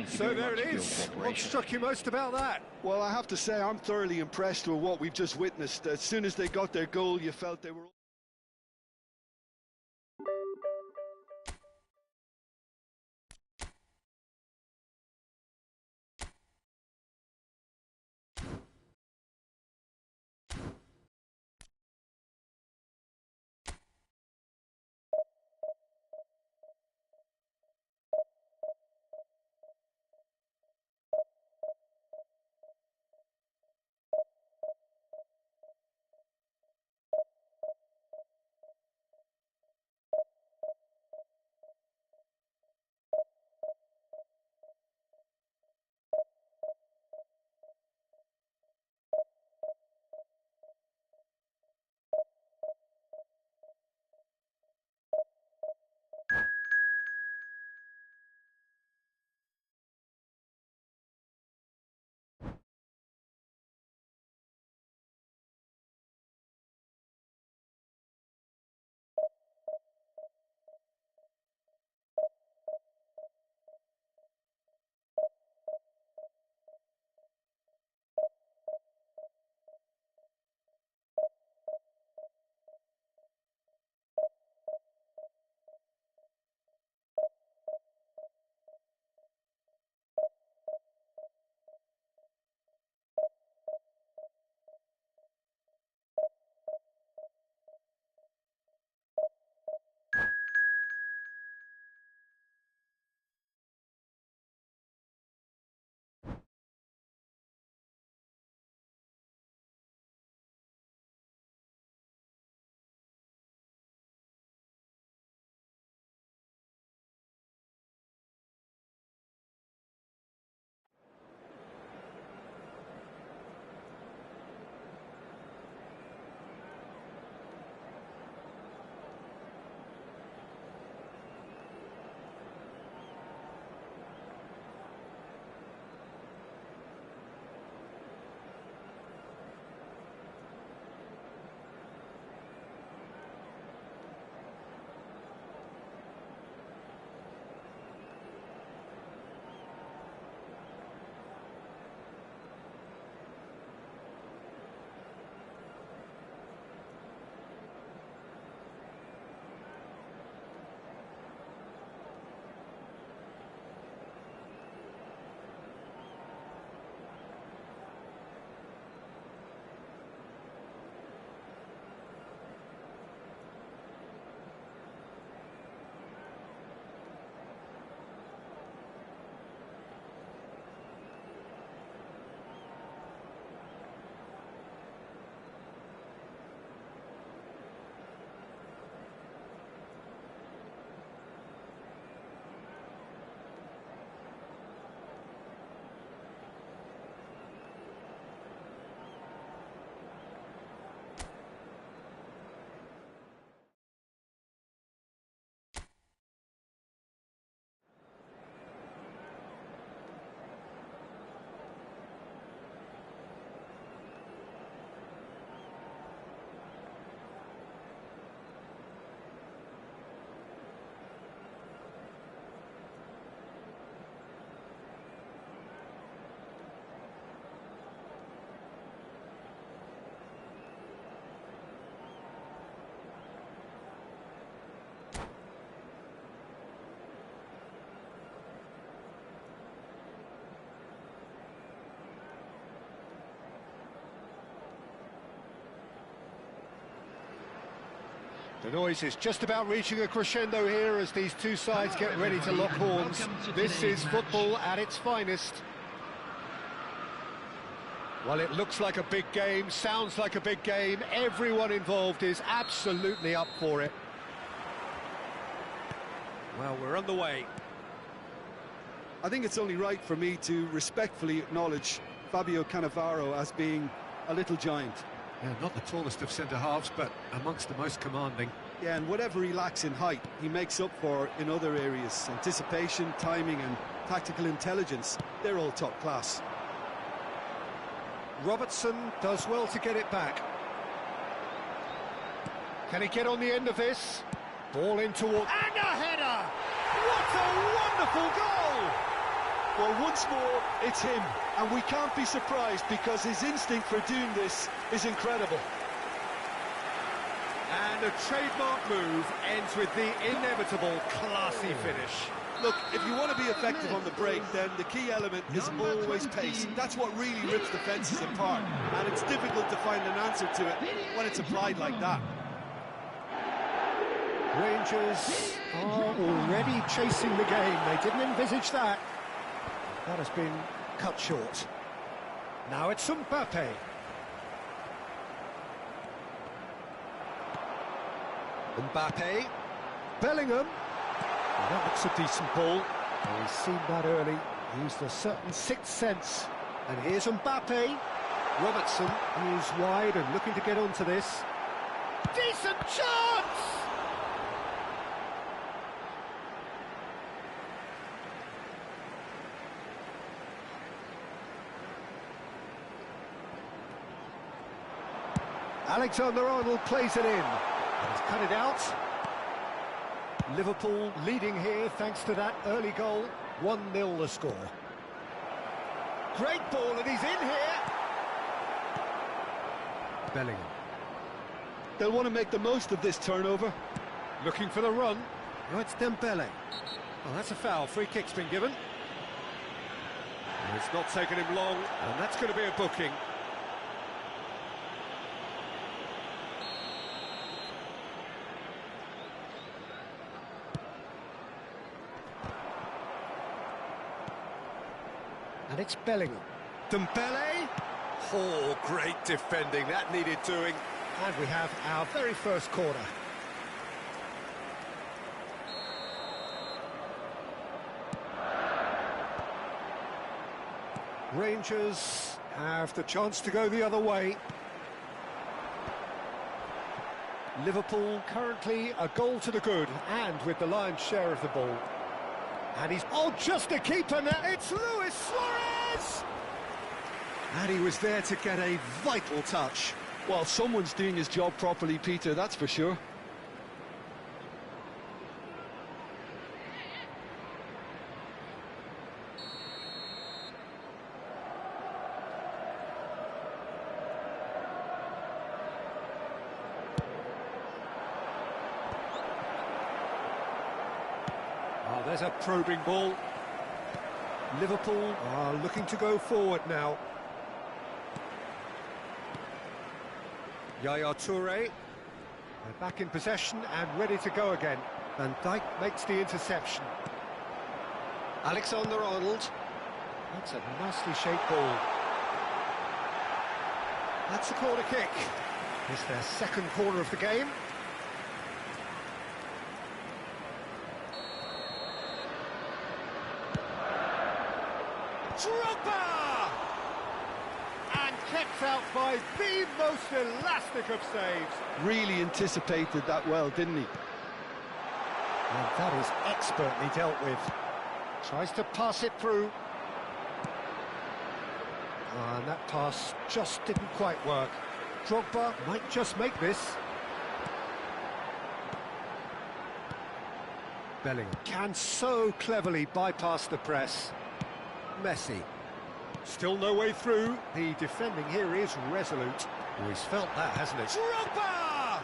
So there it is. What struck you most about that? Well, I have to say I'm thoroughly impressed with what we've just witnessed. As soon as they got their goal, you felt they were... The noise is just about reaching a crescendo here as these two sides get ready to lock horns. This is football at its finest. Well, it looks like a big game, sounds like a big game. Everyone involved is absolutely up for it. Well, we're on the way. I think it's only right for me to respectfully acknowledge Fabio Cannavaro as being a little giant. Yeah, not the tallest of centre-halves, but amongst the most commanding. Yeah, and whatever he lacks in height, he makes up for in other areas. Anticipation, timing and tactical intelligence, they're all top class. Robertson does well to get it back. Can he get on the end of this? Ball in toward... And a header! What a wonderful goal! Well, once more, it's him. And we can't be surprised because his instinct for doing this is incredible. And a trademark move ends with the inevitable classy finish. Look, if you want to be effective on the break, then the key element is always pace. That's what really rips defences apart. And it's difficult to find an answer to it when it's applied like that. Rangers are already chasing the game. They didn't envisage that. That has been cut short. Now it's Mbappe. Mbappe. Bellingham. Well, that looks a decent ball. Well, he's seen that early. Used a certain sixth sense. And here's Mbappe. Robertson is wide and looking to get onto this. Decent chance! Alexander-Arnold plays it in. And he's cut it out. Liverpool leading here thanks to that early goal. 1-0 the score. Great ball and he's in here. Bellingham. They'll want to make the most of this turnover. Looking for the run. Oh, it's Dembele. Well, that's a foul. Free kick's been given. And it's not taken him long, and that's going to be a booking. And it's Bellingham. Dembele. Oh, great defending. That needed doing. And we have our very first corner. Rangers have the chance to go the other way. Liverpool currently a goal to the good and with the lion's share of the ball. And he's... Oh, just a keeper now. It's Luis Suarez! And he was there to get a vital touch. Well, someone's doing his job properly, Peter, that's for sure. Oh, there's a probing ball. Liverpool are looking to go forward now. Yaya Toure. They're back in possession and ready to go again. Van Dijk makes the interception. Alexander-Arnold. That's a nicely shaped ball. That's a corner kick. It's their second corner of the game. Drogba! And kept out by the most elastic of saves. Really anticipated that well, didn't he? And that is expertly dealt with. Tries to pass it through. And that pass just didn't quite work. Drogba might just make this. Bellingham can so cleverly bypass the press. Messi. Still no way through. The defending here is resolute. Oh, he's felt that, hasn't he? Drogba!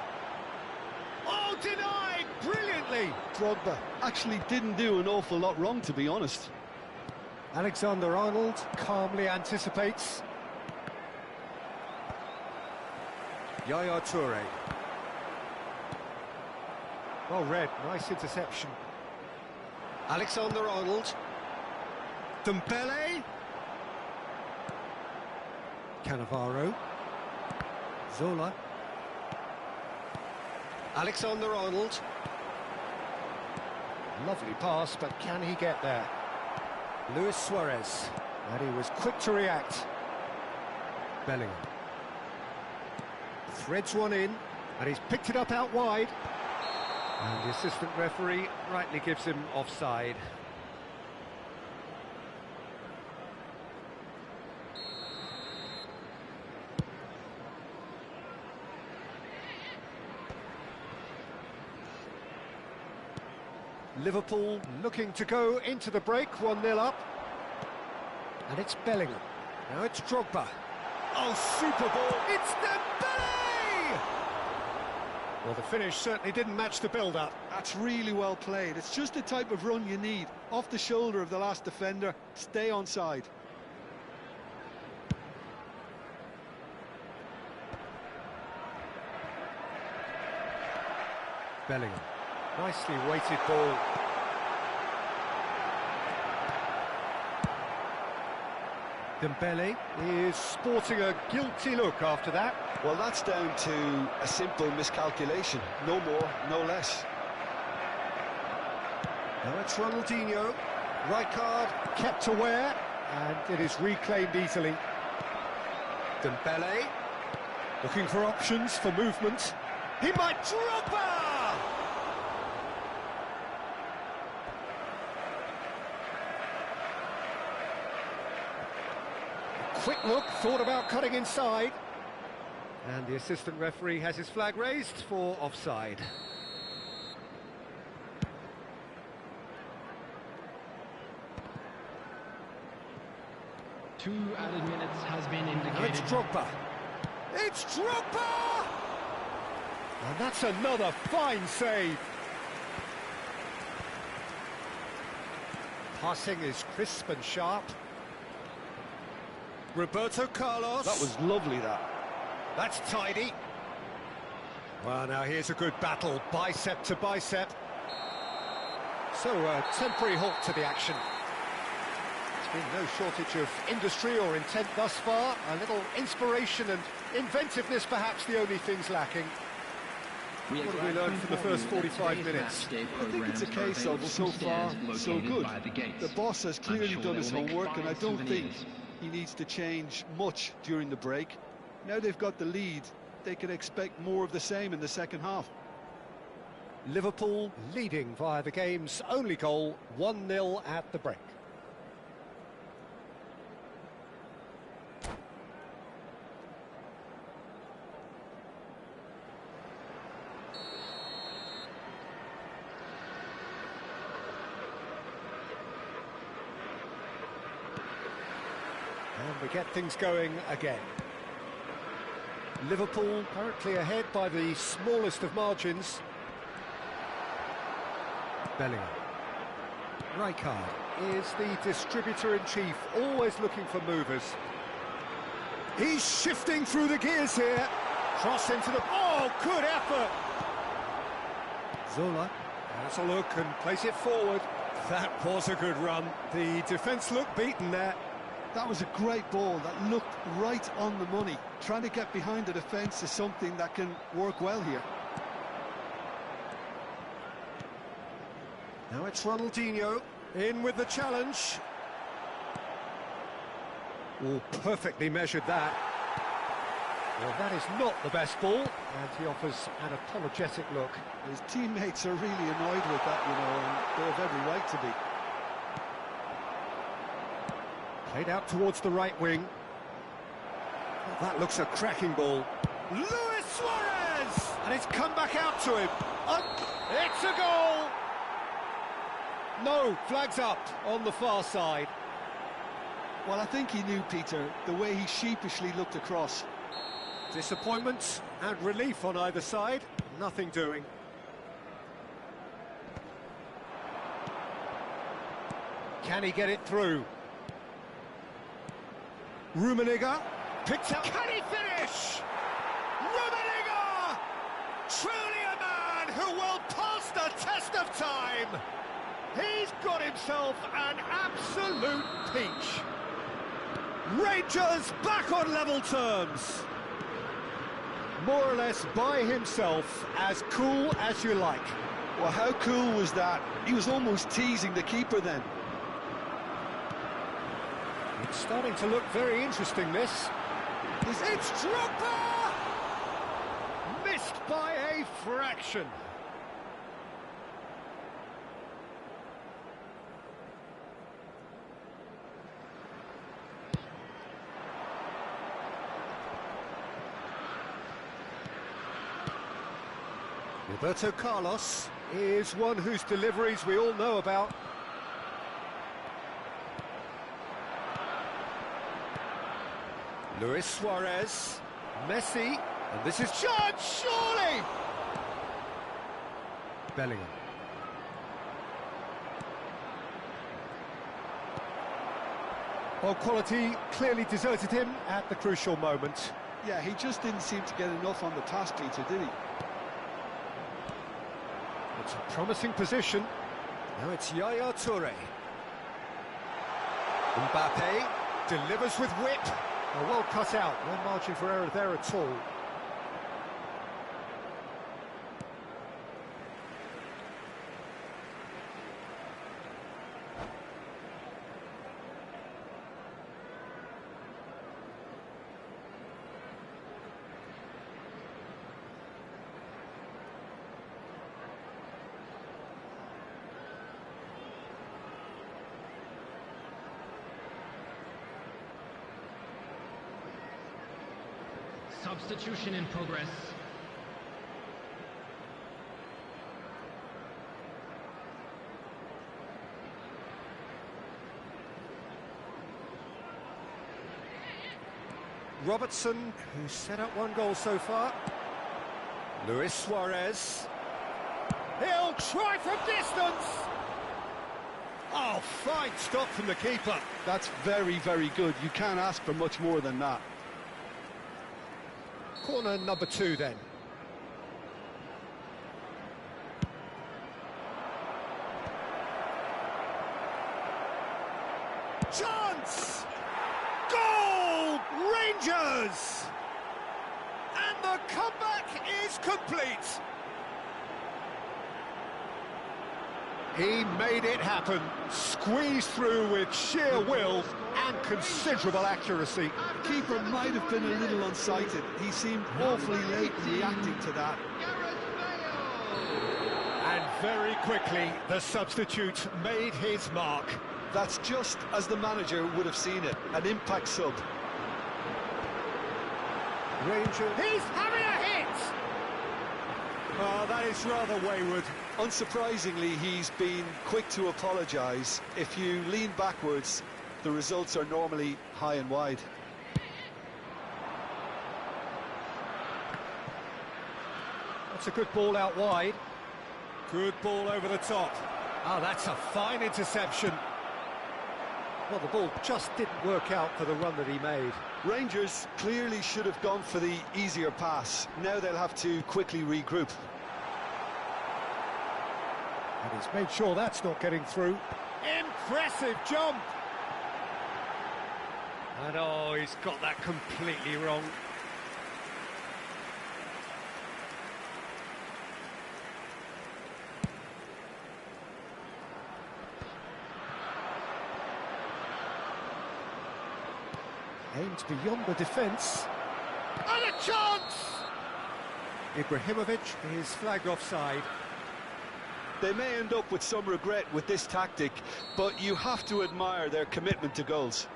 Oh, denied brilliantly. Drogba actually didn't do an awful lot wrong, to be honest. Alexander-Arnold calmly anticipates. Yaya Toure. Well read, nice interception. Alexander-Arnold. Dembele. Cannavaro. Zola. Alexander-Arnold. Lovely pass, but can he get there? Luis Suarez. And he was quick to react. Bellingham. Threads one in, and he's picked it up out wide. And the assistant referee rightly gives him offside. Liverpool looking to go into the break, 1-0 up. And it's Bellingham. Now it's Drogba. Oh, super ball. It's Dembele! Well, the finish certainly didn't match the build-up. That's really well played. It's just the type of run you need. Off the shoulder of the last defender, stay onside. Bellingham. Nicely weighted ball. Dembele is sporting a guilty look after that. Well, that's down to a simple miscalculation. No more, no less. Now it's Ronaldinho. Rijkaard kept aware, and it is reclaimed easily. Dembele looking for options for movement. He might drop her! Quick look, thought about cutting inside. And the assistant referee has his flag raised for offside. Two added minutes has been indicated. Now it's Drogba. It's Drogba! And that's another fine save. Passing is crisp and sharp. Roberto Carlos. That was lovely, that. That's tidy. Well, now here's a good battle, bicep to bicep. So, a temporary halt to the action. There's been no shortage of industry or intent thus far. A little inspiration and inventiveness, perhaps the only things lacking. What have we learned from the first 45 minutes? I think it's a case of so far, so good. The boss has clearly done his homework, and I don't think he needs to change much during the break. Now they've got the lead, they can expect more of the same in the second half. Liverpool leading via the game's only goal, 1-0 at the break. And we get things going again. Liverpool currently ahead by the smallest of margins. Bellingham. Rijkaard is the distributor-in-chief, always looking for movers. He's shifting through the gears here. Cross into the... Oh, good effort! Zola has a look and plays it forward. That was a good run. The defence looked beaten there. That was a great ball that looked right on the money. Trying to get behind the defence is something that can work well here. Now it's Ronaldinho in with the challenge. Oh, perfectly measured that. Well, that is not the best ball, and he offers an apologetic look. His teammates are really annoyed with that, you know, and they have every right to be. Played out towards the right wing. Oh, that looks a cracking ball. Luis Suarez! And it's come back out to him. It's a goal! No, flags up on the far side. Well, I think he knew, Peter, the way he sheepishly looked across. Disappointment and relief on either side. Nothing doing. Can he get it through? Rummenigge picked up. Can he finish? Rummenigge! Truly a man who will pulse the waste of time! He's got himself an absolute peach. Rangers back on level terms. More or less by himself, as cool as you like. Well, how cool was that? He was almost teasing the keeper then. It's starting to look very interesting, this. It's Drogba! Missed by a fraction. Roberto Carlos is one whose deliveries we all know about. Luis Suarez, Messi, and this is chance, surely! Bellingham. Well, quality clearly deserted him at the crucial moment. Yeah, he just didn't seem to get enough on the pass, Peter, did he? It's a promising position. Now it's Yaya Toure. Mbappe delivers with whip. Well cut out, no margin for error there at all. Substitution in progress. Robertson, who's set up one goal so far. Luis Suarez. He'll try from distance! Oh, fine stop from the keeper. That's very, very good. You can't ask for much more than that. Corner number 2 then. Chance! Goal! Rangers! And the comeback is complete. He made it happen, squeezed through with sheer will and considerable accuracy. The keeper might have been a little unsighted. He seemed awfully late in reacting to that. And very quickly, the substitute made his mark. That's just as the manager would have seen it, an impact sub. Ranger, he's having a hit! Oh, that is rather wayward. Unsurprisingly, he's been quick to apologise. If you lean backwards, the results are normally high and wide. That's a good ball out wide. Good ball over the top. Oh, that's a fine interception. Well, the ball just didn't work out for the run that he made. Rangers clearly should have gone for the easier pass. Now they'll have to quickly regroup. And he's made sure that's not getting through. Impressive jump! And oh, he's got that completely wrong. Aimed beyond the defence. And a chance! Ibrahimovic is flagged offside. They may end up with some regret with this tactic, but you have to admire their commitment to goals.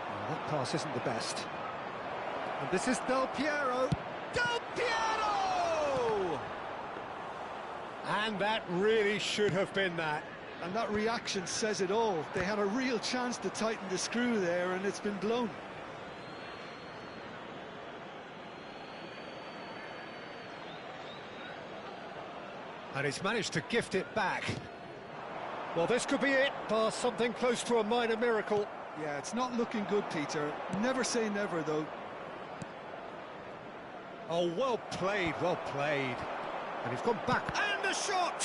Well, that pass isn't the best. And this is Del Piero. Del Piero! And that really should have been that. And that reaction says it all. They had a real chance to tighten the screw there, and it's been blown. And he's managed to gift it back. Well, this could be it, bar something close to a minor miracle. Yeah, it's not looking good, Peter. Never say never, though. Oh, well played, well played. And he's gone back, and a shot!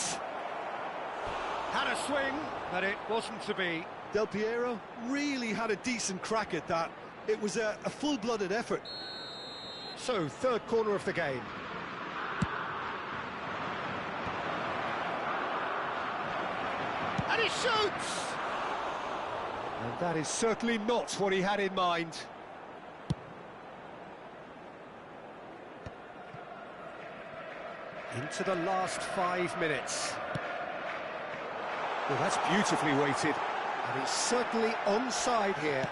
Had a swing, but it wasn't to be. Del Piero really had a decent crack at that. It was a full-blooded effort. So, third corner of the game. And he shoots! And that is certainly not what he had in mind. Into the last 5 minutes. Well, that's beautifully weighted. And he's certainly onside here.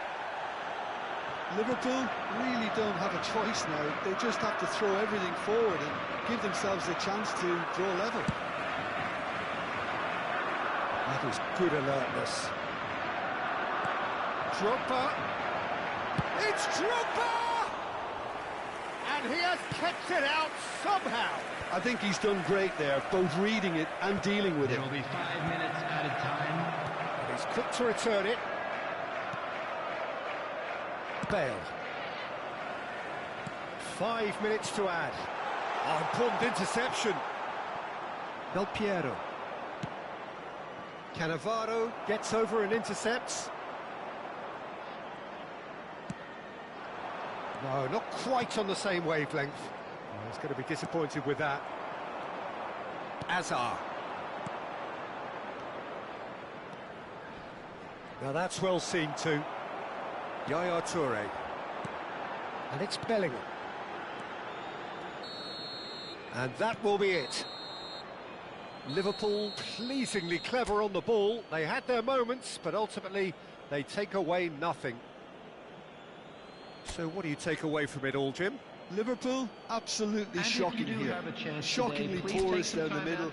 Liverpool really don't have a choice now. They just have to throw everything forward and give themselves a chance to draw level. That is good alertness. Drogba. It's Drogba! And he has kept it out somehow. I think he's done great there, both reading it and dealing with it. There will be 5 minutes added time. And he's quick to return it. Bale. 5 minutes to add. Oh, important interception. Del Piero. Cannavaro gets over and intercepts. No, not quite on the same wavelength. Oh, he's going to be disappointed with that. Azar. Now that's well seen too. Yaya Toure. And it's Bellingham. And that will be it. Liverpool pleasingly clever on the ball. They had their moments, but ultimately they take away nothing. So what do you take away from it all, Jim? Liverpool, absolutely shocking here. Shockingly porous down the middle.